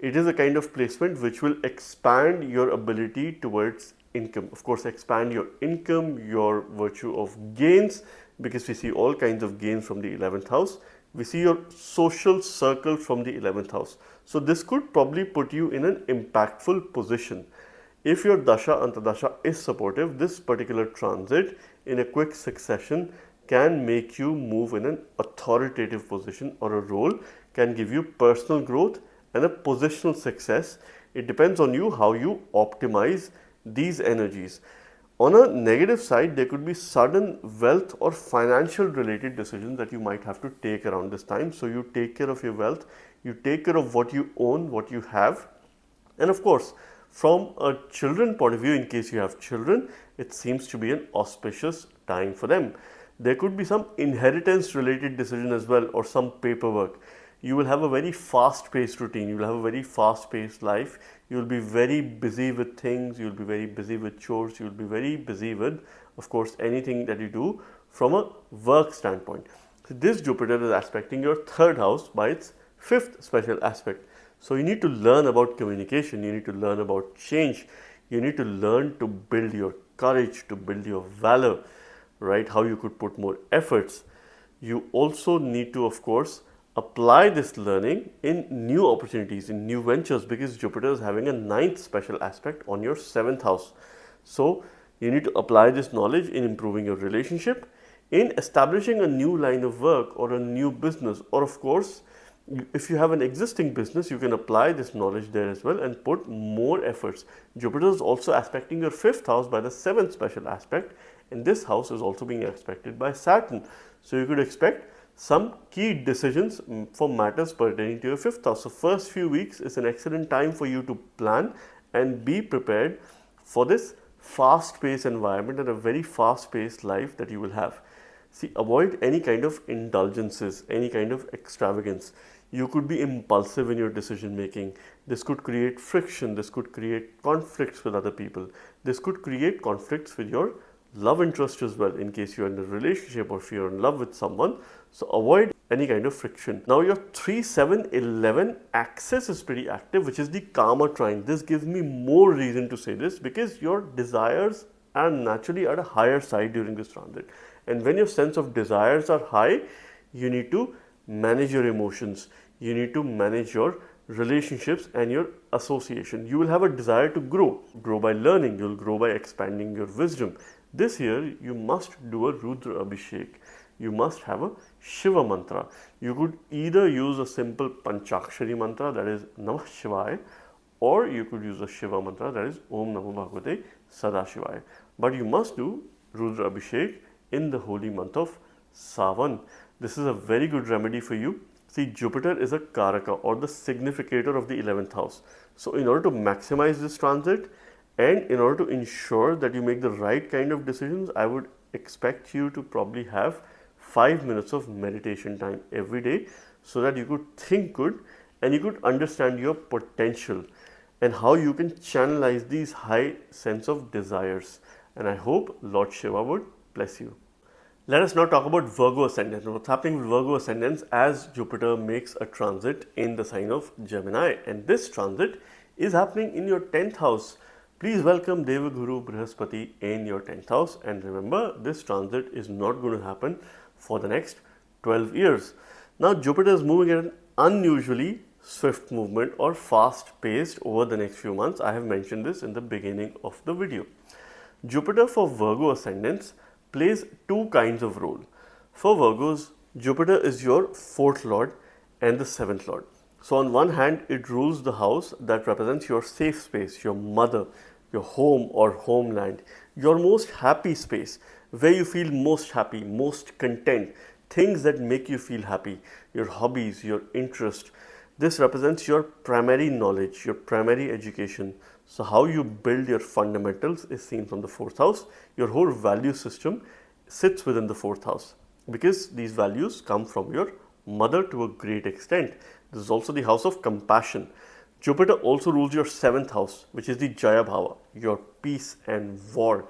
It is a kind of placement which will expand your ability towards income. Of course, expand your income, your virtue of gains, because we see all kinds of gains from the 11th house. We see your social circle from the 11th house. So this could probably put you in an impactful position. If your Dasha Antardasha is supportive, this particular transit in a quick succession can make you move in an authoritative position or a role, can give you personal growth and a positional success. It depends on you how you optimize these energies. On a negative side, there could be sudden wealth or financial related decisions that you might have to take around this time. So you take care of your wealth, you take care of what you own, what you have. And of course, from a children point of view, in case you have children, it seems to be an auspicious time for them. There could be some inheritance related decision as well, or some paperwork. You will have a very fast paced routine, you will have a very fast paced life, you will be very busy with things, you will be very busy with chores, you will be very busy with, of course, anything that you do from a work standpoint. So this Jupiter is aspecting your third house by its fifth special aspect. So you need to learn about communication, you need to learn about change, you need to learn to build your courage, to build your valor, right? How you could put more efforts. You also need to, of course, apply this learning in new opportunities, in new ventures, because Jupiter is having a ninth special aspect on your seventh house. So you need to apply this knowledge in improving your relationship, in establishing a new line of work or a new business, or of course, if you have an existing business, you can apply this knowledge there as well and put more efforts. Jupiter is also aspecting your fifth house by the seventh special aspect, and this house is also being aspected by Saturn. So you could expect some key decisions for matters pertaining to your fifth house. So first few weeks is an excellent time for you to plan and be prepared for this fast-paced environment and a very fast-paced life that you will have. See, avoid any kind of indulgences, any kind of extravagance. You could be impulsive in your decision making. This could create friction. This could create conflicts with other people. This could create conflicts with your love interest as well, in case you're in a relationship or if you're in love with someone. So avoid any kind of friction. Now your 3-7-11 axis is pretty active, which is the karma trine. This gives me more reason to say this because your desires are naturally at a higher side during this transit. And when your sense of desires are high, you need to manage your emotions. You need to manage your relationships and your association. You will have a desire to grow by learning. You'll grow by expanding your wisdom. This year, you must do a Rudra Abhishek. You must have a Shiva mantra. You could either use a simple Panchakshari mantra, that is Namah Shivaya, or you could use a Shiva mantra, that is Om Namo Bhagavate Sadashivaya. But you must do Rudra Abhishek in the holy month of Savan. This is a very good remedy for you. See, Jupiter is a Karaka or the significator of the 11th house. So in order to maximize this transit and in order to ensure that you make the right kind of decisions, I would expect you to probably have 5 minutes of meditation time every day so that you could think good and you could understand your potential and how you can channelize these high sense of desires. And I hope Lord Shiva would bless you. Let us now talk about Virgo Ascendants. What's happening with Virgo Ascendants as Jupiter makes a transit in the sign of Gemini. And this transit is happening in your 10th house. Please welcome Devaguru Brihaspati in your 10th house. And remember, this transit is not going to happen for the next 12 years. Now, Jupiter is moving at an unusually swift movement or fast paced over the next few months. I have mentioned this in the beginning of the video. Jupiter for Virgo Ascendants plays two kinds of role. For Virgos, Jupiter is your 4th lord and the 7th lord. So on one hand, it rules the house that represents your safe space, your mother, your home or homeland, your most happy space, where you feel most happy, most content, things that make you feel happy, your hobbies, your interest. This represents your primary knowledge, your primary education. So how you build your fundamentals is seen from the 4th house. Your whole value system sits within the 4th house because these values come from your mother to a great extent. This is also the house of compassion. Jupiter also rules your 7th house, which is the Jaya Bhava, your peace and war,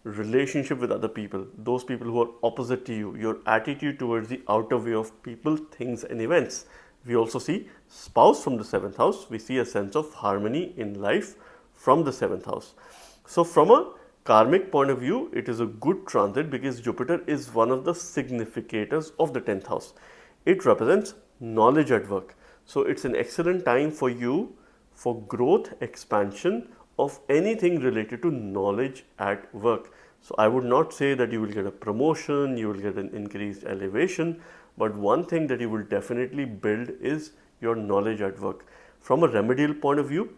relationship with other people, those people who are opposite to you, your attitude towards the outer way of people, things and events. We also see spouse from the 7th house. We see a sense of harmony in life from the 7th house. So from a karmic point of view, it is a good transit because Jupiter is one of the significators of the 10th house. It represents knowledge at work. So it's an excellent time for you for growth, expansion of anything related to knowledge at work. So I would not say that you will get a promotion, you will get an increased elevation, but one thing that you will definitely build is your knowledge at work. From a remedial point of view,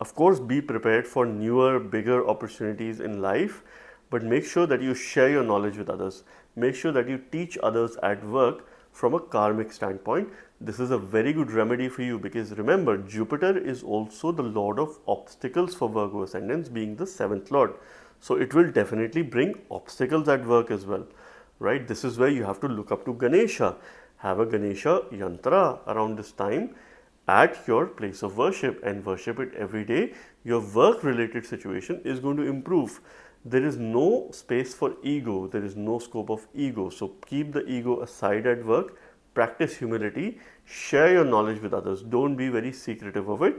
of course, be prepared for newer, bigger opportunities in life, but make sure that you share your knowledge with others. Make sure that you teach others at work from a karmic standpoint. This is a very good remedy for you because remember, Jupiter is also the lord of obstacles for Virgo Ascendants, being the 7th lord. So it will definitely bring obstacles at work as well, right? This is where you have to look up to Ganesha. Have a Ganesha yantra around this time at your place of worship and worship it every day. Your work related situation is going to improve. There is no space for ego, there is no scope of ego. So keep the ego aside at work, practice humility, share your knowledge with others. Don't be very secretive of it.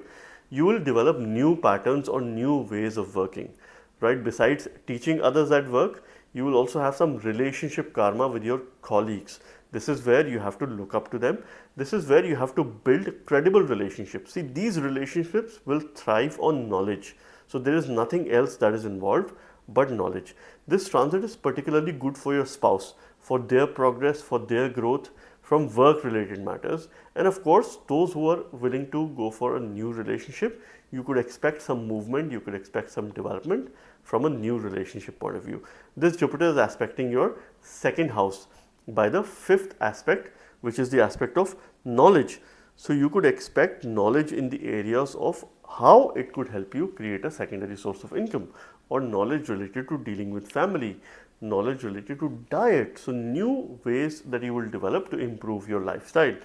You will develop new patterns or new ways of working, right? Besides teaching others at work, you will also have some relationship karma with your colleagues. This is where you have to look up to them. This is where you have to build credible relationships. See, these relationships will thrive on knowledge. So there is nothing else that is involved but knowledge. This transit is particularly good for your spouse, for their progress, for their growth from work related matters. And of course, those who are willing to go for a new relationship, you could expect some movement, you could expect some development from a new relationship point of view. This Jupiter is aspecting your second house by the fifth aspect, which is the aspect of knowledge. So you could expect knowledge in the areas of how it could help you create a secondary source of income, or knowledge related to dealing with family, knowledge related to diet. So new ways that you will develop to improve your lifestyle.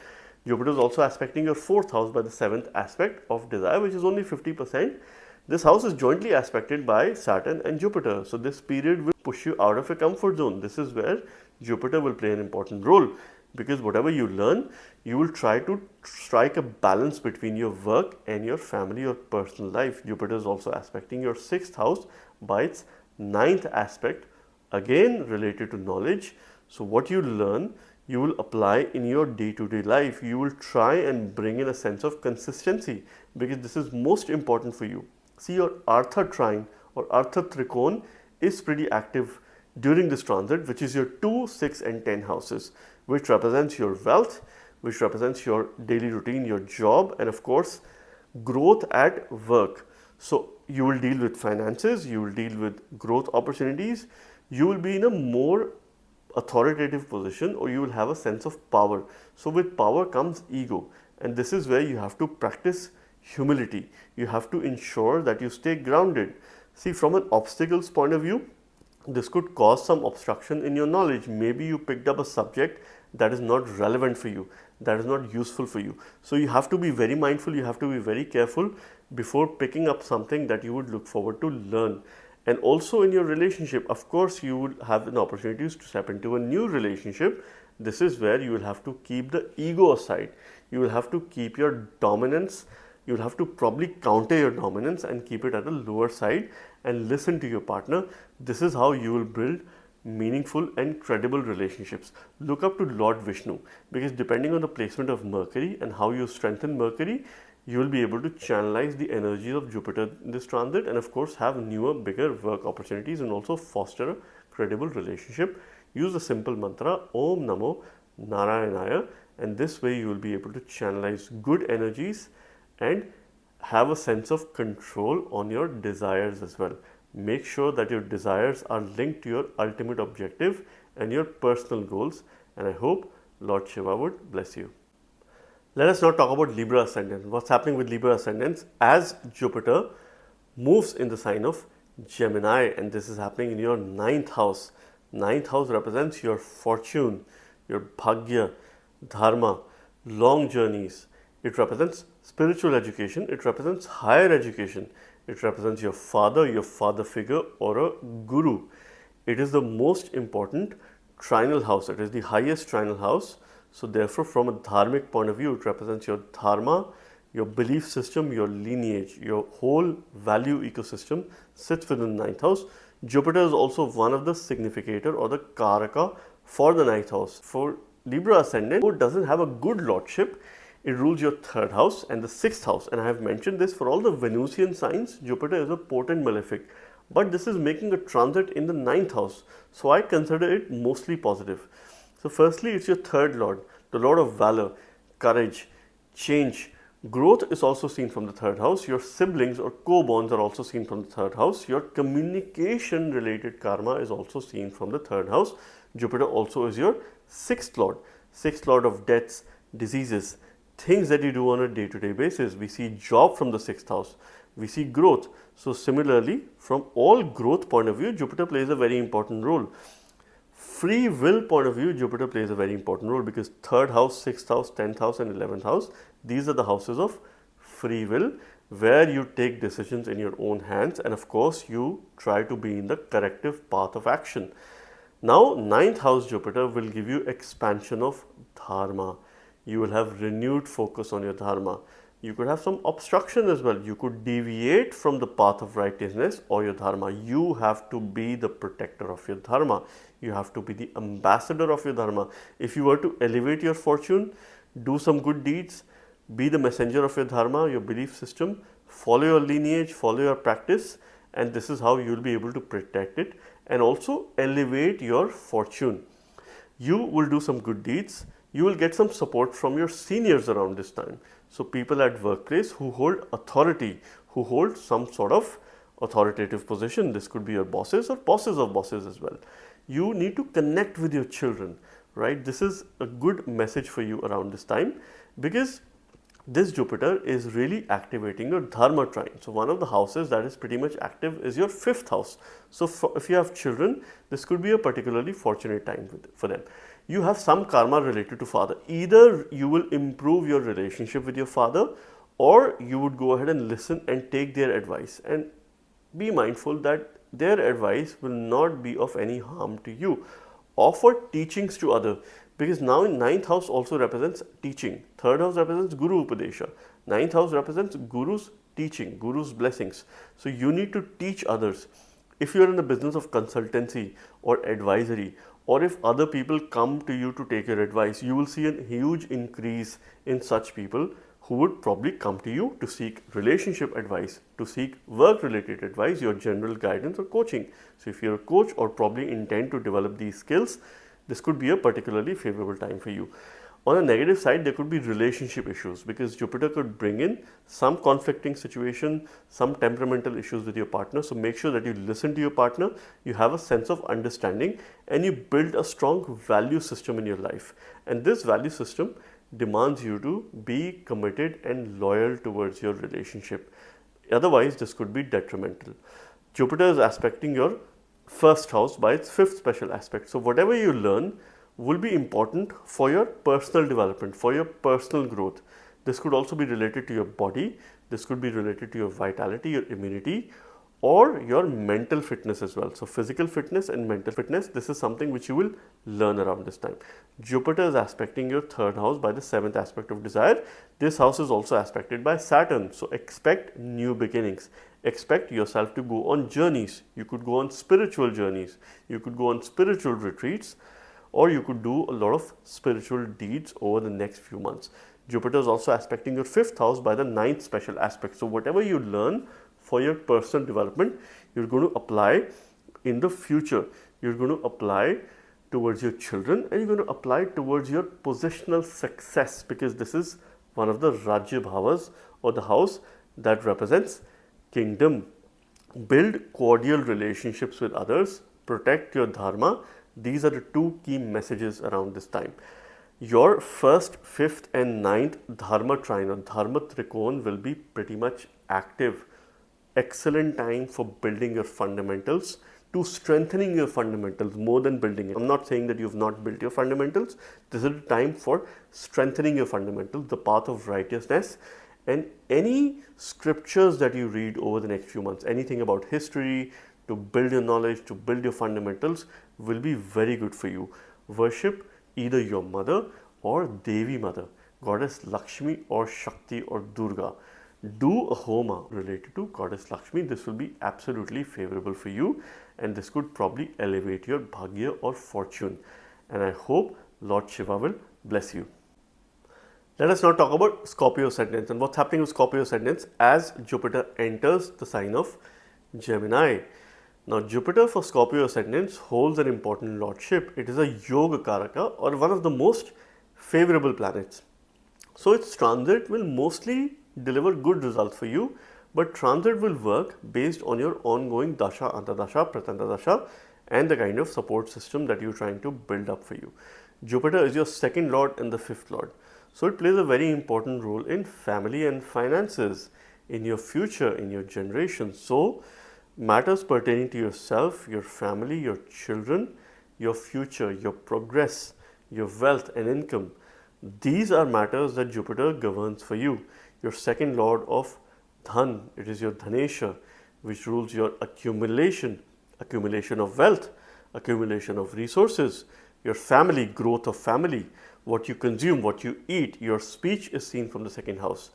Jupiter is also aspecting your fourth house by the seventh aspect of desire, which is only 50%. This house is jointly aspected by Saturn and Jupiter. So this period will push you out of your comfort zone. This is where Jupiter will play an important role, because whatever you learn, you will try to strike a balance between your work and your family or personal life. Jupiter is also aspecting your sixth house by its ninth aspect, again related to knowledge. So what you learn, you will apply in your day-to-day life. You will try and bring in a sense of consistency, because this is most important for you. See, your Artha trine or Artha trikon is pretty active during this transit, which is your 2, 6 and 10 houses, which represents your wealth, which represents your daily routine, your job, and of course growth at work. So you will deal with finances, you will deal with growth opportunities, you will be in a more authoritative position, or you will have a sense of power. So with power comes ego, and this is where you have to practice humility. You have to ensure that you stay grounded. See, from an obstacles point of view, this could cause some obstruction in your knowledge. Maybe you picked up a subject that is not relevant for you, that is not useful for you. So you have to be very mindful, you have to be very careful before picking up something that you would look forward to learn. And also in your relationship, of course, you would have an opportunity to step into a new relationship. This is where you will have to keep the ego aside. You will have to keep your dominance. You will have to probably counter your dominance and keep it at a lower side and listen to your partner. This is how you will build meaningful and credible relationships. Look up to Lord Vishnu, because depending on the placement of Mercury and how you strengthen Mercury, you will be able to channelize the energies of Jupiter in this transit, and of course have newer, bigger work opportunities, and also foster a credible relationship. Use the simple mantra Om Namo Narayanaya, and this way you will be able to channelize good energies and have a sense of control on your desires as well. Make sure that your desires are linked to your ultimate objective and your personal goals, and I hope Lord Shiva would bless you. Let us now talk about Libra Ascendant. What's happening with Libra Ascendants as Jupiter moves in the sign of Gemini, and this is happening in your ninth house. Ninth house represents your fortune, your bhagya, dharma, long journeys. It represents spiritual education, it represents higher education, it represents your father figure, or a guru. It is the most important trinal house, it is the highest trinal house. So therefore, from a dharmic point of view, it represents your dharma, your belief system, your lineage, your whole value ecosystem sits within the ninth house. Jupiter is also one of the significator or the karaka for the ninth house. For Libra Ascendant, who doesn't have a good lordship, it rules your third house and the sixth house. And I have mentioned this for all the Venusian signs, Jupiter is a potent malefic. But this is making a transit in the ninth house. So I consider it mostly positive. So firstly, it's your third lord, the lord of valor, courage, change. Growth is also seen from the third house. Your siblings or co-borns are also seen from the third house. Your communication related karma is also seen from the third house. Jupiter also is your sixth lord of deaths, diseases, things that you do on a day-to-day basis. We see job from the sixth house. We see growth. So similarly, from all growth point of view, Jupiter plays a very important role. Free will point of view, Jupiter plays a very important role, because third house, sixth house, 10th house and 11th house, these are the houses of free will, where you take decisions in your own hands, and of course you try to be in the corrective path of action. Now, ninth house Jupiter will give you expansion of dharma. You will have renewed focus on your dharma. You could have some obstruction as well. You could deviate from the path of righteousness or your dharma. You have to be the protector of your dharma. You have to be the ambassador of your dharma. If you were to elevate your fortune, do some good deeds, be the messenger of your dharma, your belief system, follow your lineage, follow your practice, and this is how you will be able to protect it and also elevate your fortune. You will do some good deeds. You will get some support from your seniors around this time. So people at workplace who hold authority, who hold some sort of authoritative position. This could be your bosses or bosses of bosses as well. You need to connect with your children, right? This is a good message for you around this time because this Jupiter is really activating your dharma trine. So one of the houses that is pretty much active is your fifth house. So if you have children, this could be a particularly fortunate time for them. You have some karma related to father. Either you will improve your relationship with your father, or you would go ahead and listen and take their advice, and be mindful that their advice will not be of any harm to you. Offer teachings to others, because now in ninth house also represents teaching. Third house represents Guru Upadesha. Ninth house represents Guru's teaching, Guru's blessings. So you need to teach others. If you are in the business of consultancy or advisory, or if other people come to you to take your advice, you will see a huge increase in such people who would probably come to you to seek relationship advice, to seek work related advice, your general guidance or coaching. So if you're a coach or probably intend to develop these skills, this could be a particularly favorable time for you. On a negative side, there could be relationship issues because Jupiter could bring in some conflicting situation, some temperamental issues with your partner. So make sure that you listen to your partner, you have a sense of understanding, and you build a strong value system in your life. And this value system demands you to be committed and loyal towards your relationship. Otherwise, this could be detrimental. Jupiter is aspecting your first house by its fifth special aspect. So whatever you learn will be important for your personal development, for your personal growth. This could also be related to your body. This could be related to your vitality, your immunity, or your mental fitness as well. So physical fitness and mental fitness, this is something which you will learn around this time. Jupiter is aspecting your third house by the seventh aspect of desire. This house is also aspected by Saturn. So expect new beginnings. Expect yourself to go on journeys. You could go on spiritual journeys. You could go on spiritual retreats, or you could do a lot of spiritual deeds over the next few months. Jupiter is also aspecting your fifth house by the ninth special aspect. So whatever you learn for your personal development, you're going to apply in the future. You're going to apply towards your children, and you're going to apply towards your positional success, because this is one of the Rajya Bhavas, or the house that represents kingdom. Build cordial relationships with others, protect your dharma. These are the two key messages around this time. Your first, fifth and ninth dharma trine or dharma trikon will be pretty much active. Excellent time for building your fundamentals, to strengthening your fundamentals more than building it. I'm not saying that you've not built your fundamentals. This is the time for strengthening your fundamentals, the path of righteousness, and any scriptures that you read over the next few months, anything about history, to build your knowledge, to build your fundamentals, will be very good for you. Worship either your mother or Devi Mother, Goddess Lakshmi or Shakti or Durga. Do a homa related to Goddess Lakshmi. This will be absolutely favorable for you, and this could probably elevate your bhagya or fortune. And I hope Lord Shiva will bless you. Let us now talk about Scorpio Ascendants and what's happening with Scorpio Ascendants as Jupiter enters the sign of Gemini. Now, Jupiter for Scorpio Ascendants holds an important lordship. It is a Yoga Karaka, or one of the most favorable planets. So its transit will mostly deliver good results for you, but transit will work based on your ongoing Dasha, Antardasha, Pratantardasha, and the kind of support system that you're trying to build up for you. Jupiter is your second lord and the fifth lord. So it plays a very important role in family and finances, in your future, in your generation. So matters pertaining to yourself, your family, your children, your future, your progress, your wealth and income, these are matters that Jupiter governs for you. your second lord of Dhan. It is your Dhanesha, which rules your accumulation of wealth, accumulation of resources, your family, growth of family, what you consume, what you eat. Your speech is seen from the second house.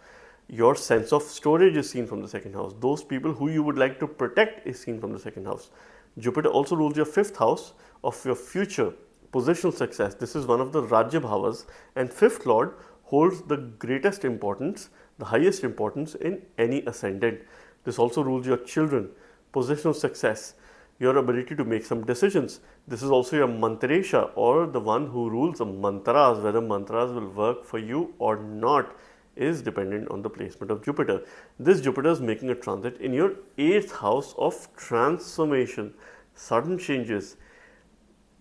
Your sense of storage is seen from the second house. Those people who you would like to protect is seen from the second house. Jupiter also rules your fifth house of your future positional success. This is one of the Rajya Bhavas, and fifth lord holds the greatest importance, the highest importance in any ascendant. This also rules your children, positional success, your ability to make some decisions. This is also your Mantaresha, or the one who rules the mantras. Whether mantras will work for you or not is dependent on the placement of Jupiter. This Jupiter is making a transit in your 8th house of transformation, sudden changes,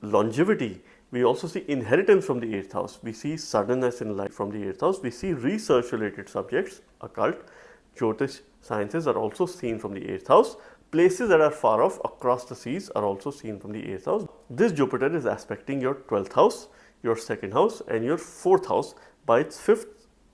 longevity. We also see inheritance from the 8th house. We see suddenness in life from the 8th house. We see research related subjects, occult, Jyotish sciences are also seen from the 8th house. Places that are far off across the seas are also seen from the 8th house. This Jupiter is aspecting your 12th house, your 2nd house, and your 4th house by its 5th,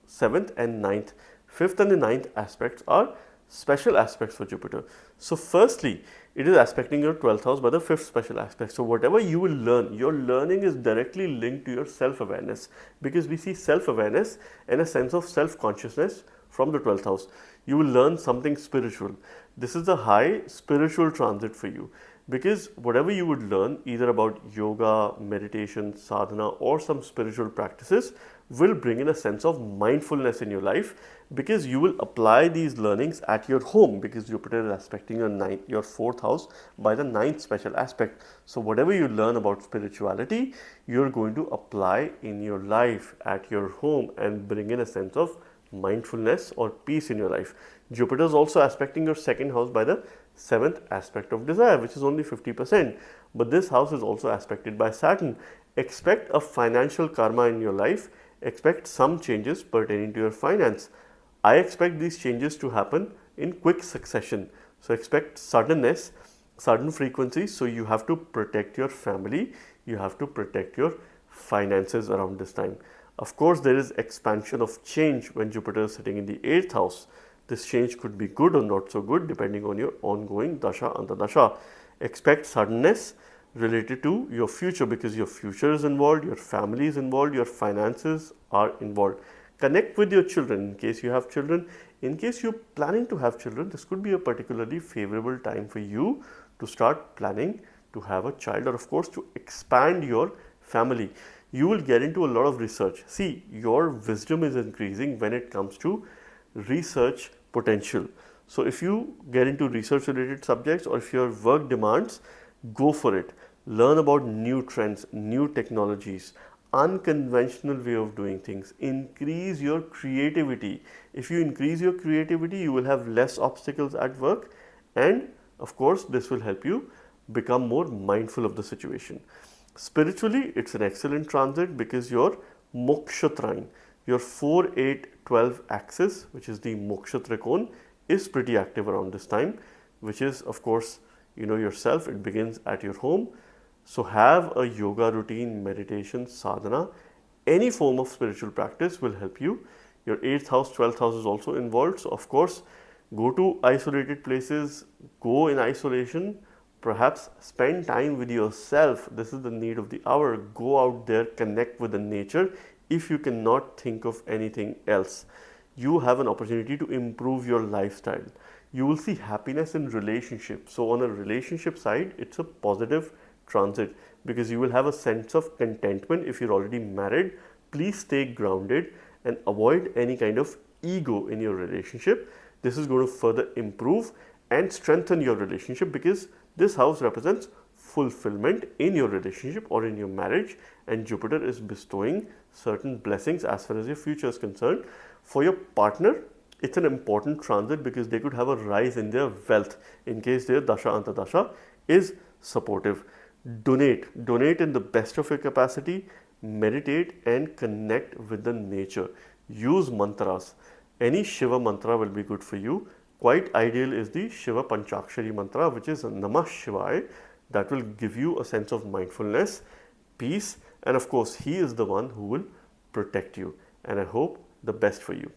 7th and 9th. 5th and the 9th aspects are special aspects for Jupiter. So firstly, it is aspecting your 12th house by the 5th special aspect. So whatever you will learn, your learning is directly linked to your self-awareness, because we see self-awareness and a sense of self-consciousness from the 12th house. You will learn something spiritual. This is a high spiritual transit for you, because whatever you would learn either about yoga, meditation, sadhana or some spiritual practices will bring in a sense of mindfulness in your life, because you will apply these learnings at your home, because Jupiter is aspecting your 4th house by the 9th special aspect. So whatever you learn about spirituality, you're going to apply in your life at your home and bring in a sense of mindfulness or peace in your life. Jupiter is also aspecting your 2nd house by the 7th aspect of desire, which is only 50%. But this house is also aspected by Saturn. Expect a financial karma in your life. Expect some changes pertaining to your finance. I expect these changes to happen in quick succession. So expect suddenness, sudden frequency. So you have to protect your family. You have to protect your finances around this time. Of course, there is expansion of change when Jupiter is sitting in the 8th house. This change could be good or not so good depending on your ongoing dasha antardasha. Expect suddenness related to your future, because your future is involved, your family is involved, your finances are involved. Connect with your children in case you have children. In case you're planning to have children, this could be a particularly favorable time for you to start planning to have a child, or of course to expand your family. You will get into a lot of research. See, your wisdom is increasing when it comes to research potential. So if you get into research related subjects, or if your work demands, go for it. Learn about new trends, new technologies, unconventional way of doing things. Increase your creativity. If you increase your creativity, you will have less obstacles at work, and of course this will help you become more mindful of the situation. Spiritually, it's an excellent transit, because your moksha trine, your 4, 8, 12 axis, which is the moksha trikon, is pretty active around this time, which is of course, you know yourself, it begins at your home. So have a yoga routine, meditation, sadhana, any form of spiritual practice will help you. Your 8th house, 12th house is also involved. So of course, go to isolated places, go in isolation, perhaps spend time with yourself. This is the need of the hour. Go out there, connect with the nature. If you cannot think of anything else, you have an opportunity to improve your lifestyle. You will see happiness in relationships. So on a relationship side, it's a positive transit, because you will have a sense of contentment. If you're already married, please stay grounded and avoid any kind of ego in your relationship. This is going to further improve and strengthen your relationship, because this house represents fulfillment in your relationship or in your marriage, and Jupiter is bestowing certain blessings as far as your future is concerned. For your partner, it's an important transit, because they could have a rise in their wealth in case their dasha antardasha is supportive. Donate in the best of your capacity, meditate and connect with the nature. Use mantras. Any Shiva mantra will be good for you. Quite ideal is the Shiva Panchakshari mantra, which is Namah Shivaya. That will give you a sense of mindfulness, peace, and of course, he is the one who will protect you. And I hope the best for you.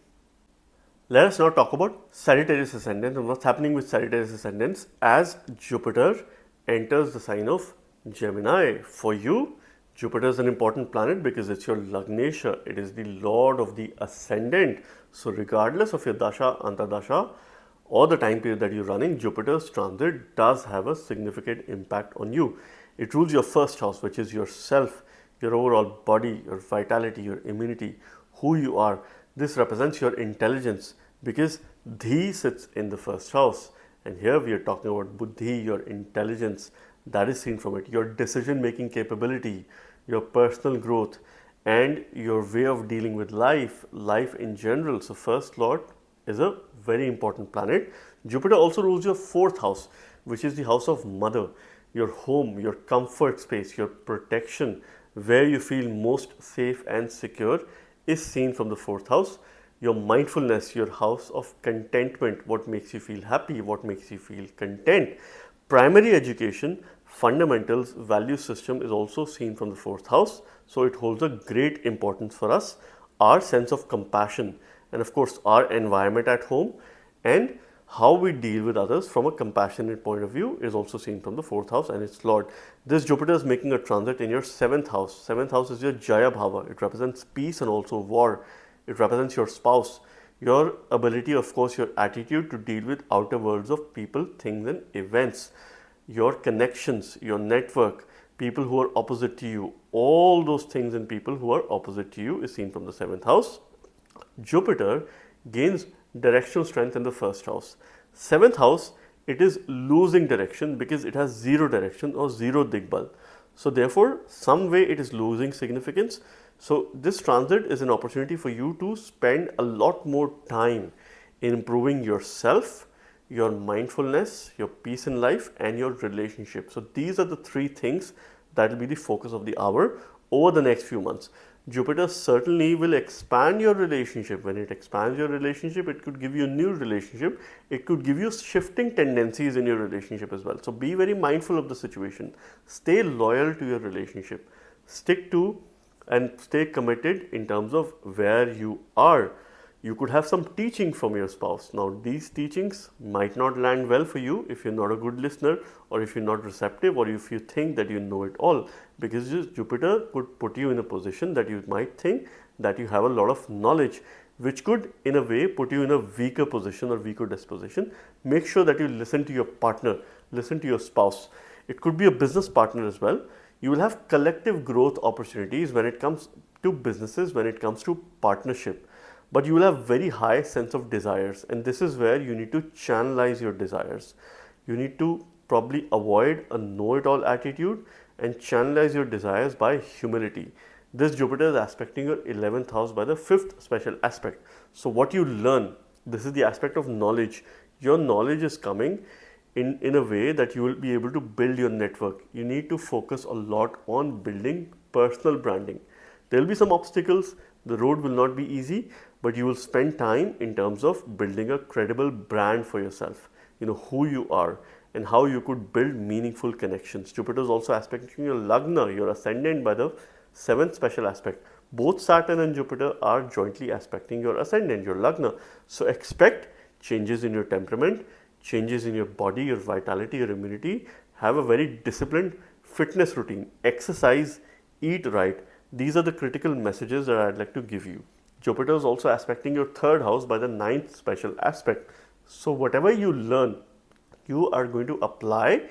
Let us now talk about Sagittarius Ascendant and what's happening with Sagittarius Ascendants as Jupiter enters the sign of Gemini. For you, Jupiter is an important planet because it's your Lagnesha. It is the lord of the ascendant. So regardless of your Dasha, Antardasha or the time period that you're running, Jupiter's transit does have a significant impact on you. It rules your first house, which is yourself, your overall body, your vitality, your immunity, who you are. This represents your intelligence because Dhi sits in the first house. And here we are talking about Buddhi, your intelligence. That is seen from it. Your decision making capability, your personal growth, and your way of dealing with life in general. So, first lord is a very important planet. Jupiter also rules your fourth house, which is the house of mother, your home, your comfort space, your protection, where you feel most safe and secure is seen from the fourth house. Your mindfulness, your house of contentment, what makes you feel happy, what makes you feel content. Primary education, fundamentals, value system is also seen from the fourth house. So it holds a great importance for us. Our sense of compassion and of course our environment at home and how we deal with others from a compassionate point of view is also seen from the fourth house and its lord. This Jupiter is making a transit in your seventh house. Seventh house is your Jaya Bhava. It represents peace and also war. It represents your spouse, your ability, of course, your attitude to deal with outer worlds of people, things and events, your connections, your network, people who are opposite to you, all those things and people who are opposite to you is seen from the seventh house. Jupiter gains directional strength in the first house. Seventh house, it is losing direction because it has zero direction or zero digbal. So therefore, some way it is losing significance. So this transit is an opportunity for you to spend a lot more time in improving yourself, your mindfulness, your peace in life and your relationship. So these are the three things that will be the focus of the hour over the next few months. Jupiter certainly will expand your relationship. When it expands your relationship, it could give you a new relationship. It could give you shifting tendencies in your relationship as well. So be very mindful of the situation. Stay loyal to your relationship. Stick to and stay committed in terms of where you are. You could have some teaching from your spouse. Now, these teachings might not land well for you if you're not a good listener or if you're not receptive or if you think that you know it all, because Jupiter could put you in a position that you might think that you have a lot of knowledge, which could in a way put you in a weaker position or weaker disposition. Make sure that you listen to your partner, listen to your spouse. It could be a business partner as well. You will have collective growth opportunities when it comes to businesses, when it comes to partnership. But you will have very high sense of desires, and this is where you need to channelize your desires. You need to probably avoid a know-it-all attitude and channelize your desires by humility. This Jupiter is aspecting your 11th house by the 5th special aspect. So what you learn, this is the aspect of knowledge. Your knowledge is coming in a way that you will be able to build your network. You need to focus a lot on building personal branding. There will be some obstacles. The road will not be easy, but you will spend time in terms of building a credible brand for yourself. You know who you are and how you could build meaningful connections. Jupiter is also aspecting your Lagna, your ascendant by the 7th special aspect. Both Saturn and Jupiter are jointly aspecting your ascendant, your Lagna. So expect changes in your temperament, changes in your body, your vitality, your immunity. Have a very disciplined fitness routine, exercise, eat right. These are the critical messages that I'd like to give you. Jupiter is also aspecting your 3rd house by the 9th special aspect. So whatever you learn, you are going to apply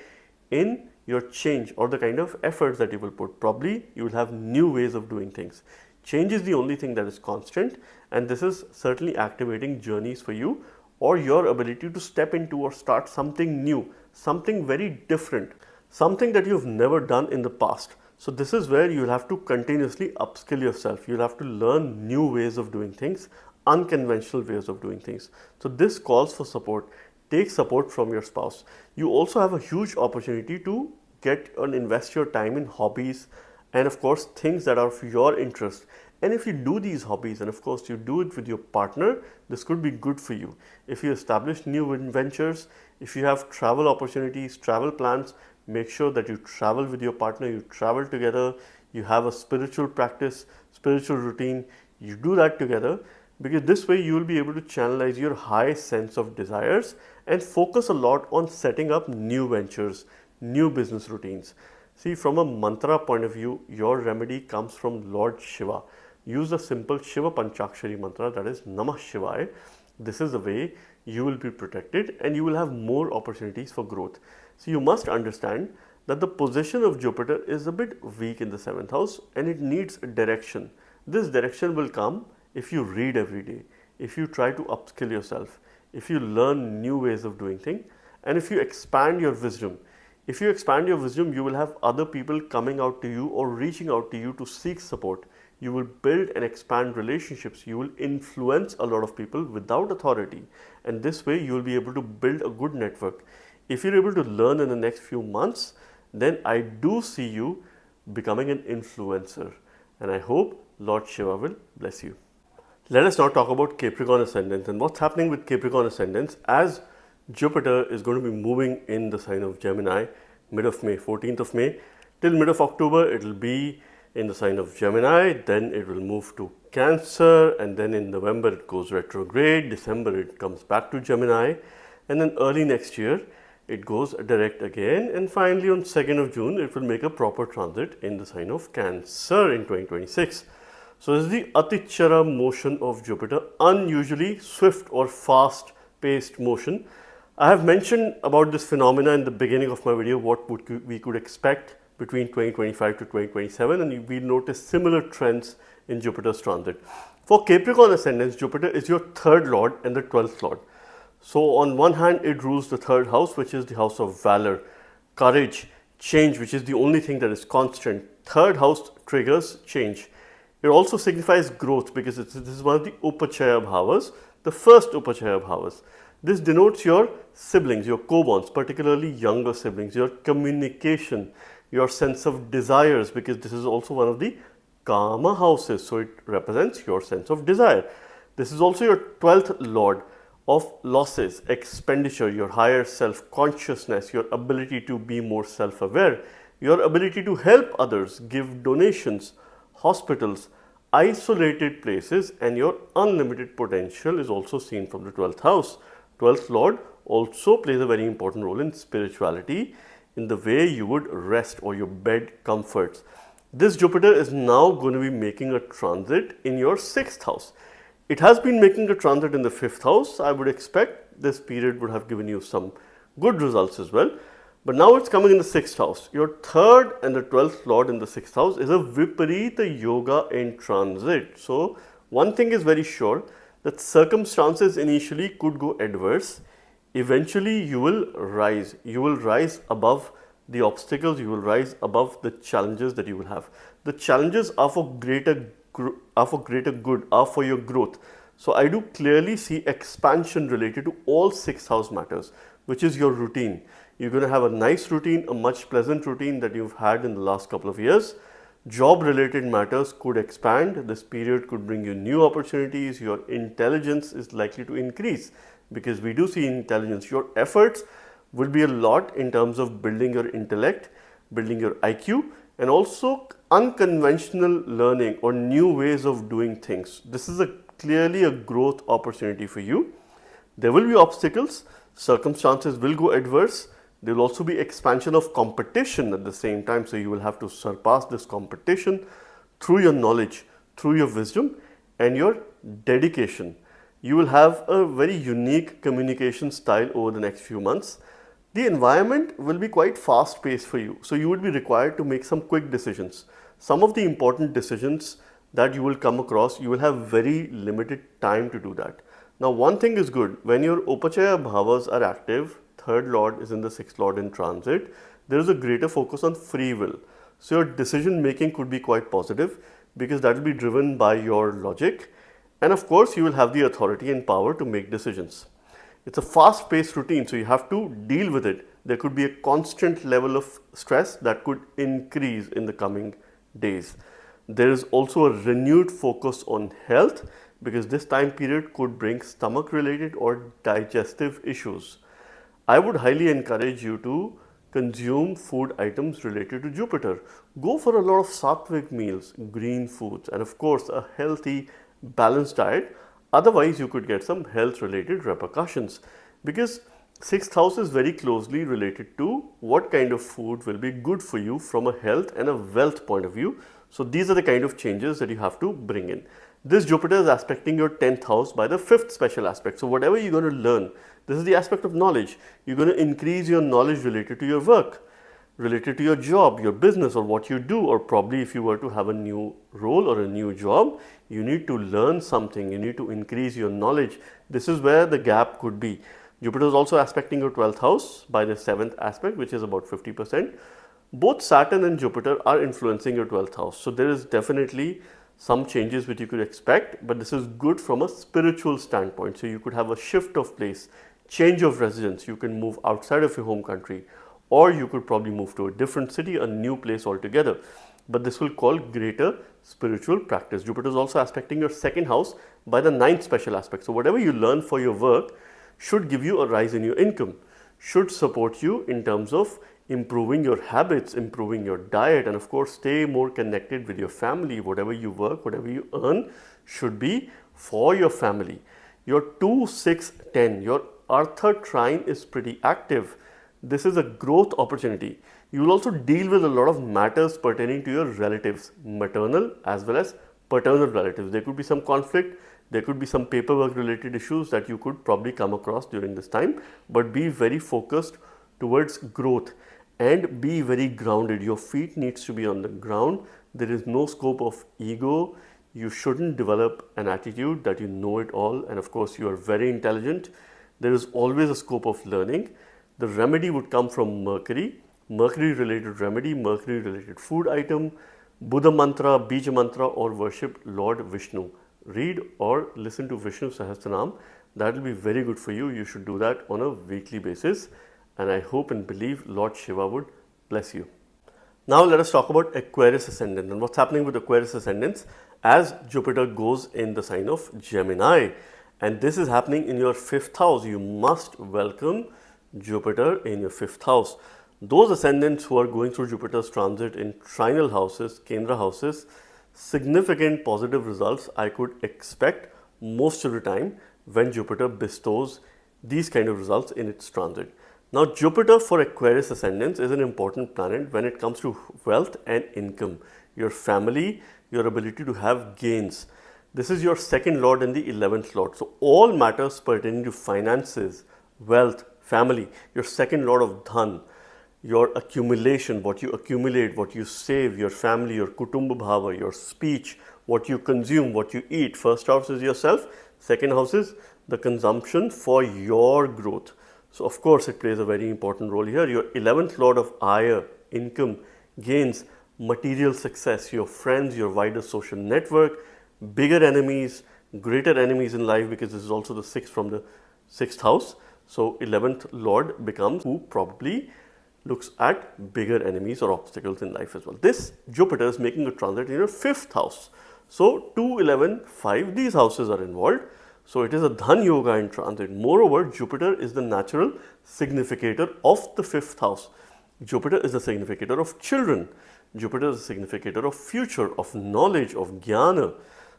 in your change or the kind of efforts that you will put. Probably you will have new ways of doing things. Change is the only thing that is constant, and this is certainly activating journeys for you or your ability to step into or start something new, something very different, something that you've never done in the past. So this is where you'll have to continuously upskill yourself. You'll have to learn new ways of doing things, unconventional ways of doing things. So this calls for support. Take support from your spouse. You also have a huge opportunity to get and invest your time in hobbies and of course things that are of your interest. And if you do these hobbies and of course you do it with your partner, this could be good for you. If you establish new ventures, if you have travel opportunities, travel plans, make sure that you travel with your partner, you travel together, you have a spiritual practice, spiritual routine, you do that together. because this way you will be able to channelize your high sense of desires and focus a lot on setting up new ventures, new business routines. See, from a mantra point of view, your remedy comes from Lord Shiva. Use a simple Shiva Panchakshari mantra, that is Namah Shivaya. This is the way you will be protected and you will have more opportunities for growth. So you must understand that the position of Jupiter is a bit weak in the 7th house and it needs direction. This direction will come if you read every day, if you try to upskill yourself, if you learn new ways of doing things, and if you expand your wisdom. If you expand your wisdom, you will have other people coming out to you or reaching out to you to seek support. You will build and expand relationships. You will influence a lot of people without authority. And this way, you will be able to build a good network. If you're able to learn in the next few months, then I do see you becoming an influencer. And I hope Lord Shiva will bless you. Let us now talk about Capricorn Ascendants and what's happening with Capricorn Ascendants as Jupiter is going to be moving in the sign of Gemini mid of May, 14th of May. Till mid of October, it will be in the sign of Gemini, then it will move to Cancer, and then in November it goes retrograde, December it comes back to Gemini, and then early next year it goes direct again, and finally on 2nd of June it will make a proper transit in the sign of Cancer in 2026. So this is the Atichara motion of Jupiter, unusually swift or fast paced motion. I have mentioned about this phenomena in the beginning of my video, what we could expect between 2025 to 2027, and we notice similar trends in Jupiter's transit. For Capricorn Ascendants, Jupiter is your 3rd lord and the 12th lord. So on one hand, it rules the 3rd house, which is the house of valor, courage, change, which is the only thing that is constant. 3rd house triggers change. It also signifies growth because this is one of the Upachaya bhavas, the first Upachaya bhavas. This denotes your siblings, your co-borns, particularly younger siblings, your communication, your sense of desires, because this is also one of the Kama houses, so it represents your sense of desire. This is also your 12th lord of losses, expenditure, your higher self-consciousness, your ability to be more self-aware, your ability to help others, give donations, hospitals, isolated places, and your unlimited potential is also seen from the 12th house. 12th lord also plays a very important role in spirituality, in the way you would rest or your bed comforts. This Jupiter is now going to be making a transit in your 6th house. It has been making a transit in the 5th house. I would expect this period would have given you some good results as well. But now it's coming in the 6th house. Your 3rd and the 12th lord in the 6th house is a Viparita Yoga in transit. So one thing is very sure, that circumstances initially could go adverse. Eventually you will rise. You will rise above the obstacles. You will rise above the challenges that you will have. The challenges are for greater good, are for your growth. So I do clearly see expansion related to all 6th house matters, which is your routine. You're going to have a nice routine, a much pleasant routine that you've had in the last couple of years. Job related matters could expand. This period could bring you new opportunities. Your intelligence is likely to increase because we do see intelligence. Your efforts will be a lot in terms of building your intellect, building your IQ, and also unconventional learning or new ways of doing things. This is clearly a growth opportunity for you. There will be obstacles, circumstances will go adverse. There will also be expansion of competition at the same time. So you will have to surpass this competition through your knowledge, through your wisdom and your dedication. You will have a very unique communication style over the next few months. The environment will be quite fast paced for you. So you would be required to make some quick decisions. Some of the important decisions that you will come across, you will have very limited time to do that. Now one thing is good, when your Upachaya bhavas are active, 3rd lord is in the 6th lord in transit, there is a greater focus on free will. So your decision making could be quite positive because that will be driven by your logic, and of course you will have the authority and power to make decisions. It's a fast paced routine, so you have to deal with it. There could be a constant level of stress that could increase in the coming days. There is also a renewed focus on health because this time period could bring stomach related or digestive issues. I would highly encourage you to consume food items related to Jupiter. Go for a lot of sattvic meals, green foods, and of course a healthy, balanced diet. Otherwise, you could get some health related repercussions, because 6th house is very closely related to what kind of food will be good for you from a health and a wealth point of view. So these are the kind of changes that you have to bring in. This Jupiter is aspecting your 10th house by the 5th special aspect. So whatever you're going to learn, this is the aspect of knowledge. You're going to increase your knowledge related to your work, related to your job, your business, or what you do, or probably if you were to have a new role or a new job, you need to learn something, you need to increase your knowledge. This is where the gap could be. Jupiter is also aspecting your 12th house by the 7th aspect, which is about 50%. Both Saturn and Jupiter are influencing your 12th house. So there is definitely some changes which you could expect, but this is good from a spiritual standpoint. So you could have a shift of place, change of residence. You can move outside of your home country, or you could probably move to a different city, a new place altogether. But this will call greater spiritual practice. Jupiter is also aspecting your 2nd house by the 9th special aspect. So whatever you learn for your work should give you a rise in your income, should support you in terms of improving your habits, improving your diet, and of course stay more connected with your family. Whatever you work, whatever you earn should be for your family. Your 2, 6, 10, your Arthur trine is pretty active. This is a growth opportunity. You will also deal with a lot of matters pertaining to your relatives, maternal as well as paternal relatives. There could be some conflict, there could be some paperwork related issues that you could probably come across during this time, but be very focused towards growth and be very grounded. Your feet needs to be on the ground. There is no scope of ego. You shouldn't develop an attitude that you know it all, and of course you are very intelligent. There is always a scope of learning. The remedy would come from Mercury, Mercury related remedy, Mercury related food item, Buddha mantra, Bija mantra, or worship Lord Vishnu. Read or listen to Vishnu Sahasranam. That will be very good for you. You should do that on a weekly basis. And I hope and believe Lord Shiva would bless you. Now let us talk about Aquarius Ascendant and what's happening with Aquarius Ascendants as Jupiter goes in the sign of Gemini. And this is happening in your 5th house. You must welcome Jupiter in your 5th house. Those ascendants who are going through Jupiter's transit in trinal houses, Kendra houses, significant positive results I could expect most of the time when Jupiter bestows these kind of results in its transit. Now Jupiter for Aquarius ascendants is an important planet when it comes to wealth and income, your family, your ability to have gains. This is your 2nd lord and the 11th lord. So all matters pertaining to finances, wealth, family, your 2nd lord of Dhan, your accumulation, what you accumulate, what you save, your family, your kutumba bhava, your speech, what you consume, what you eat. 1st house is yourself, 2nd house is the consumption for your growth. So of course it plays a very important role here. Your 11th lord of Aya, income, gains, material success, your friends, your wider social network, bigger enemies, greater enemies in life, because this is also the 6th from the 6th house. So 11th lord becomes who probably looks at bigger enemies or obstacles in life as well. This Jupiter is making a transit in your 5th house. So 2, 11, 5, these houses are involved. So it is a Dhan Yoga in transit. Moreover, Jupiter is the natural significator of the 5th house. Jupiter is the significator of children. Jupiter is the significator of future, of knowledge, of jnana.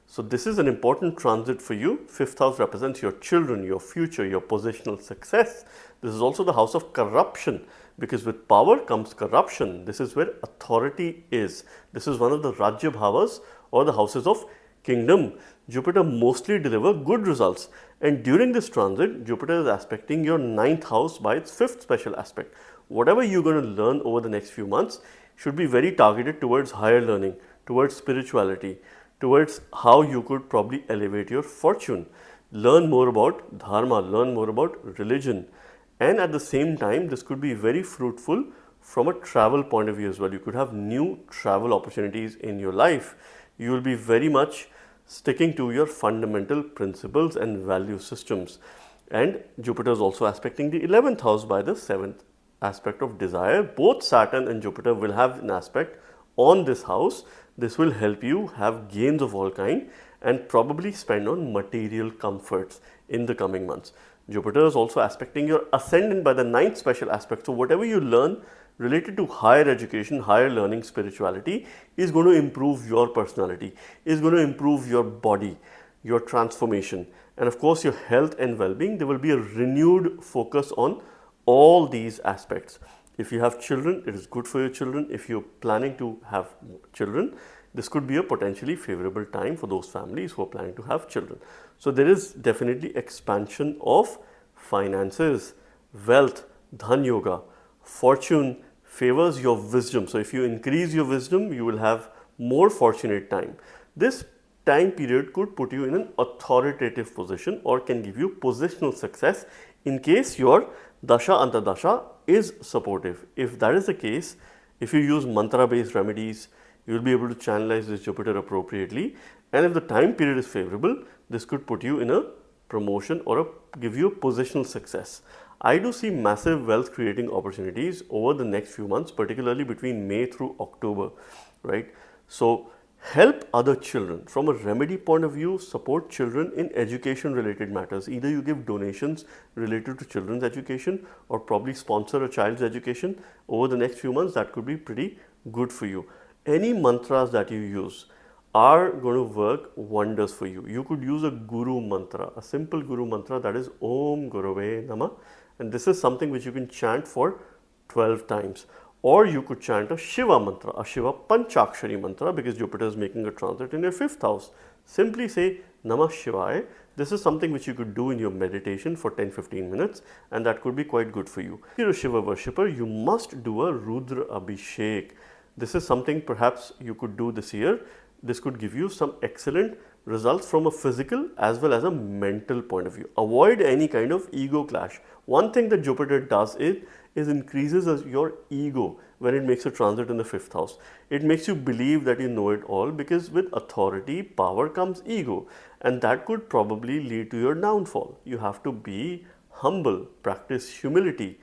So this is an important transit for you. 5th house represents your children, your future, your positional success. This is also the house of corruption, because with power comes corruption. This is where authority is. This is one of the Rajya Bhavas or the houses of kingdom. Jupiter mostly deliver good results, and during this transit Jupiter is aspecting your 9th house by its 5th special aspect. Whatever you're going to learn over the next few months should be very targeted towards higher learning, towards spirituality, towards how you could probably elevate your fortune, learn more about dharma, learn more about religion, and at the same time this could be very fruitful from a travel point of view as well. You could have new travel opportunities in your life. You will be very much sticking to your fundamental principles and value systems. And Jupiter is also aspecting the 11th house by the 7th aspect of desire. Both Saturn and Jupiter will have an aspect on this house. This will help you have gains of all kind and probably spend on material comforts in the coming months. Jupiter is also aspecting your ascendant by the 9th special aspect. So whatever you learn related to higher education, higher learning, spirituality is going to improve your personality, is going to improve your body. your transformation, and of course your health and well-being. There will be a renewed focus on all these aspects. If you have children, it is good for your children. If you're planning to have children, this could be a potentially favorable time for those families who are planning to have children. So there is definitely expansion of finances, wealth, dhan yoga, fortune favors your wisdom. So if you increase your wisdom, you will have more fortunate time. This time period could put you in an authoritative position or can give you positional success in case your dasha antardasha is supportive. If that is the case, if you use mantra based remedies, you will be able to channelize this Jupiter appropriately, and if the time period is favorable, this could put you in a promotion or give you a positional success. I do see massive wealth creating opportunities over the next few months, particularly between May through October, right? So help other children. From a remedy point of view, support children in education related matters. Either you give donations related to children's education or probably sponsor a child's education over the next few months. That could be pretty good for you. Any mantras that you use are going to work wonders for you. You could use a guru mantra, a simple guru mantra, that is Om Gurave Namah, and this is something which you can chant for 12 times. Or you could chant a Shiva mantra, a Shiva Panchakshari mantra, because Jupiter is making a transit in your 5th house. Simply say Namah Shivaya. This is something which you could do in your meditation for 10-15 minutes, and that could be quite good for you. If you're a Shiva worshipper, you must do a Rudra Abhishek. This is something perhaps you could do this year. This could give you some excellent results from a physical as well as a mental point of view. Avoid any kind of ego clash. One thing that Jupiter does is increases your ego when it makes a transit in the 5th house. It makes you believe that you know it all, because with authority, power comes ego, and that could probably lead to your downfall. You have to be humble, practice humility,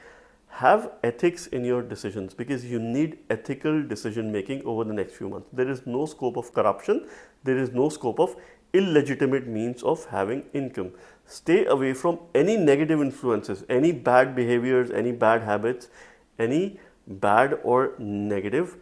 have ethics in your decisions, because you need ethical decision making over the next few months. There is no scope of corruption. There is no scope of illegitimate means of having income. Stay away from any negative influences, any bad behaviors, any bad habits, any bad or negative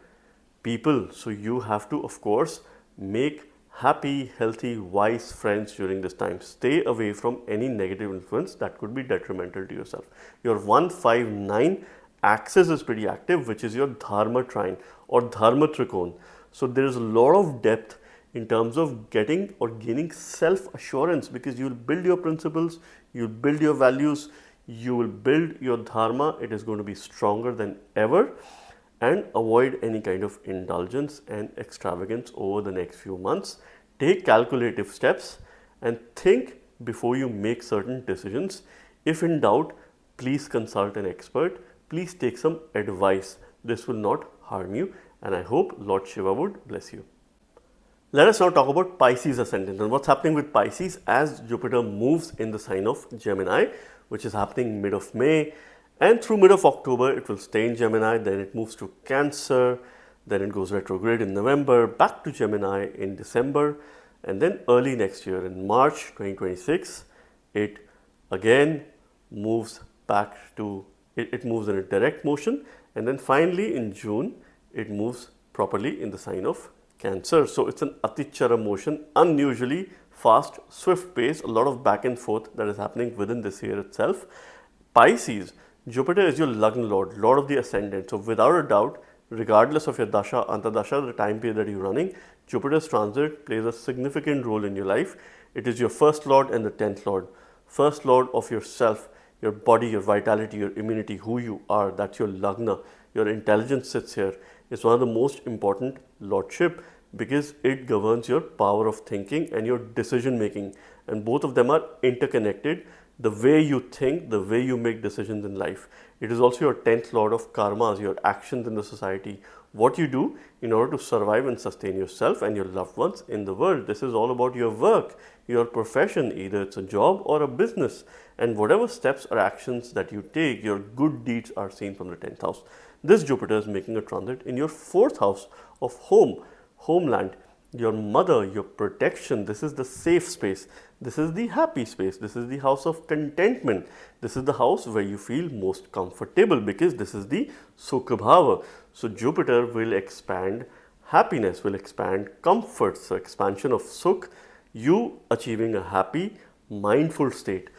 people. So you have to, of course, make happy, healthy, wise friends during this time. Stay away from any negative influence that could be detrimental to yourself. Your 159 axis is pretty active, which is your Dharma trine or Dharma trikon. So there is a lot of depth in terms of getting or gaining self-assurance, because you will build your principles, you will build your values, you will build your Dharma. It is going to be stronger than ever. And avoid any kind of indulgence and extravagance over the next few months. Take calculative steps and think before you make certain decisions. If in doubt, please consult an expert. Please take some advice. This will not harm you, and I hope Lord Shiva would bless you. Let us now talk about Pisces ascendant and what's happening with Pisces as Jupiter moves in the sign of Gemini, which is happening mid of May. And through mid of October, it will stay in Gemini, then it moves to Cancer, then it goes retrograde in November, back to Gemini in December, and then early next year in March 2026, it again moves back to, it moves in a direct motion, and then finally in June, it moves properly in the sign of Cancer. So it's an Atichara motion, unusually fast, swift pace, a lot of back and forth that is happening within this year itself. Pisces, Jupiter is your Lagna Lord, Lord of the Ascendant. So without a doubt, regardless of your Dasha, Antardasha, the time period that you're running, Jupiter's transit plays a significant role in your life. It is your first Lord and the 10th Lord. First Lord of yourself, your body, your vitality, your immunity, who you are. That's your Lagna. Your intelligence sits here. It's one of the most important lordship because it governs your power of thinking and your decision making. And both of them are interconnected. The way you think, the way you make decisions in life. It is also your 10th Lord of karmas, your actions in the society, what you do in order to survive and sustain yourself and your loved ones in the world. This is all about your work, your profession, either it's a job or a business. And whatever steps or actions that you take, your good deeds are seen from the 10th house. This Jupiter is making a transit in your 4th house of home, homeland, your mother, your protection. This is the safe space. This is the happy space. This is the house of contentment. This is the house where you feel most comfortable because this is the Sukha Bhava. So Jupiter will expand happiness, will expand comfort. So expansion of Sukh, you achieving a happy, mindful state.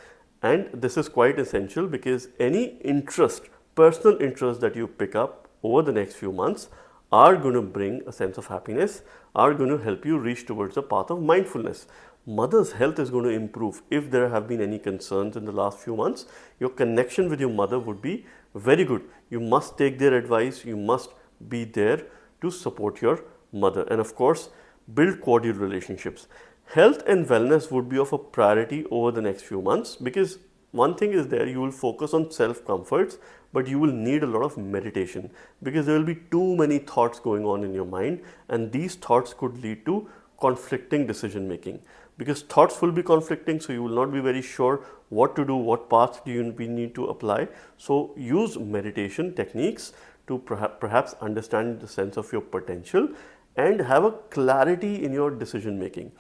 And this is quite essential because any interest, personal interest that you pick up over the next few months are going to bring a sense of happiness, are going to help you reach towards the path of mindfulness. Mother's health is going to improve. If there have been any concerns in the last few months, your connection with your mother would be very good. You must take their advice, you must be there to support your mother, and of course build cordial relationships. Health and wellness would be of a priority over the next few months because one thing is there, you will focus on self comforts, but you will need a lot of meditation because there will be too many thoughts going on in your mind, and these thoughts could lead to conflicting decision making because thoughts will be conflicting, so you will not be very sure what to do, what path do you need to apply. So use meditation techniques to perhaps understand the sense of your potential and have a clarity in your decision making.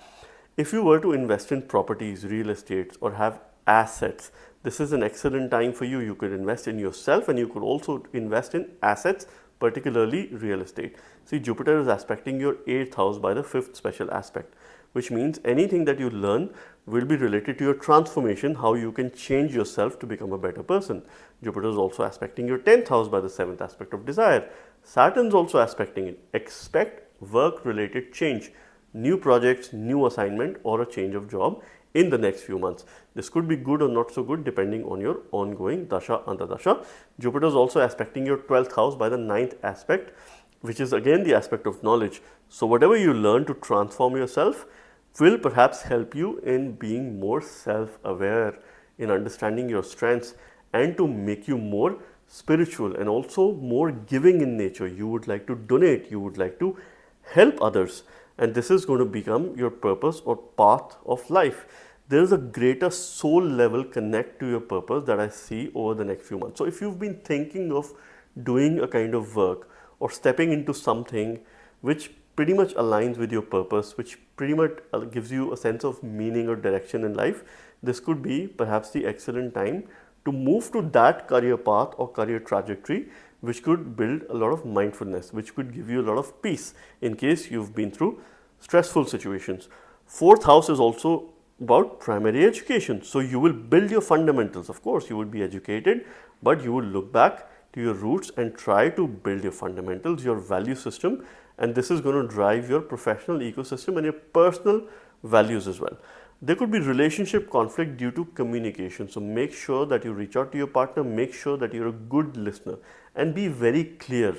If you were to invest in properties, real estate, or have assets, this is an excellent time for you. You could invest in yourself and you could also invest in assets, particularly real estate. See, Jupiter is aspecting your 8th house by the 5th special aspect, which means anything that you learn will be related to your transformation, how you can change yourself to become a better person. Jupiter is also aspecting your 10th house by the 7th aspect of desire. Saturn is also aspecting it. Expect work-related change, new projects, new assignment, or a change of job in the next few months. This could be good or not so good depending on your ongoing dasha antardasha. Jupiter is also aspecting your 12th house by the 9th aspect, which is again the aspect of knowledge. So whatever you learn to transform yourself will perhaps help you in being more self-aware, in understanding your strengths, and to make you more spiritual and also more giving in nature. You would like to donate, you would like to help others, and this is going to become your purpose or path of life. There is a greater soul level connect to your purpose that I see over the next few months. So if you've been thinking of doing a kind of work or stepping into something which pretty much aligns with your purpose, which pretty much gives you a sense of meaning or direction in life, this could be perhaps the excellent time to move to that career path or career trajectory, which could build a lot of mindfulness, which could give you a lot of peace in case you've been through stressful situations. 4th house is also about primary education. So you will build your fundamentals. Of course, you will be educated, but you will look back to your roots and try to build your fundamentals, your value system, and this is going to drive your professional ecosystem and your personal values as well. There could be relationship conflict due to communication. So make sure that you reach out to your partner, make sure that you're a good listener and be very clear,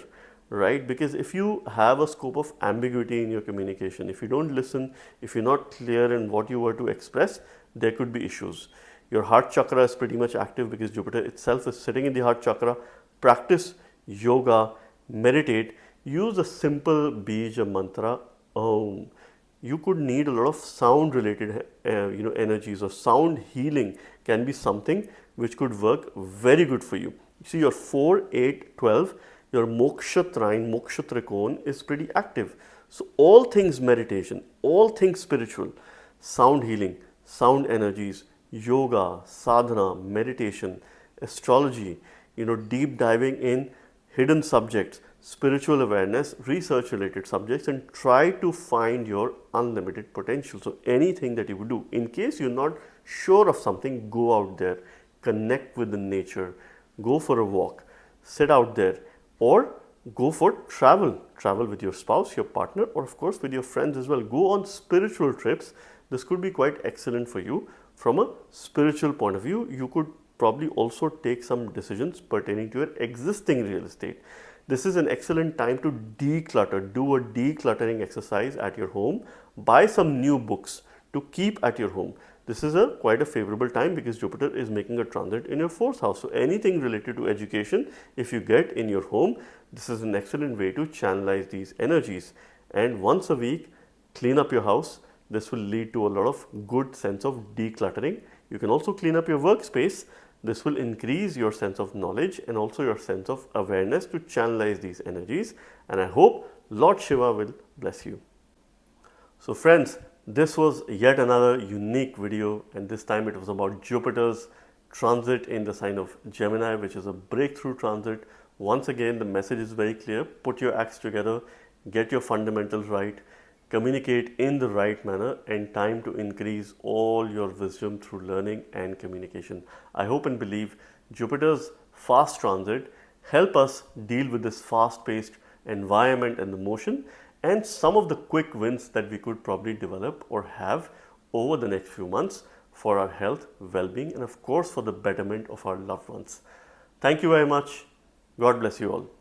right? Because if you have a scope of ambiguity in your communication, if you don't listen, if you're not clear in what you were to express, there could be issues. Your heart chakra is pretty much active because Jupiter itself is sitting in the heart chakra. Practice yoga, meditate, use a simple bija mantra, Om. You could need a lot of sound related energies, or sound healing can be something which could work very good for you. You see, your 4, 8, 12, your moksha trine, moksha trikon is pretty active. So all things meditation, all things spiritual, sound healing, sound energies, yoga, sadhana, meditation, astrology, deep diving in hidden subjects, spiritual awareness, research related subjects, and try to find your unlimited potential. So anything that you would do, in case you're not sure of something, go out there, connect with the nature, go for a walk, sit out there, or go for travel with your spouse, your partner, or of course with your friends as well. Go on spiritual trips. This could be quite excellent for you from a spiritual point of view. You could probably also take some decisions pertaining to your existing real estate. This is an excellent time to declutter, do a decluttering exercise at your home, buy some new books to keep at your home. This is quite a favorable time because Jupiter is making a transit in your 4th house. So anything related to education, if you get in your home, this is an excellent way to channelize these energies. And once a week, clean up your house. This will lead to a lot of good sense of decluttering. You can also clean up your workspace. This will increase your sense of knowledge and also your sense of awareness to channelize these energies. And I hope Lord Shiva will bless you. So friends, this was yet another unique video, and this time it was about Jupiter's transit in the sign of Gemini, which is a breakthrough transit. Once again, the message is very clear. Put your acts together, get your fundamentals right, communicate in the right manner, and time to increase all your wisdom through learning and communication. I hope and believe Jupiter's fast transit help us deal with this fast-paced environment and the motion, and some of the quick wins that we could probably develop or have over the next few months for our health, well-being, and of course for the betterment of our loved ones. Thank you very much. God bless you all.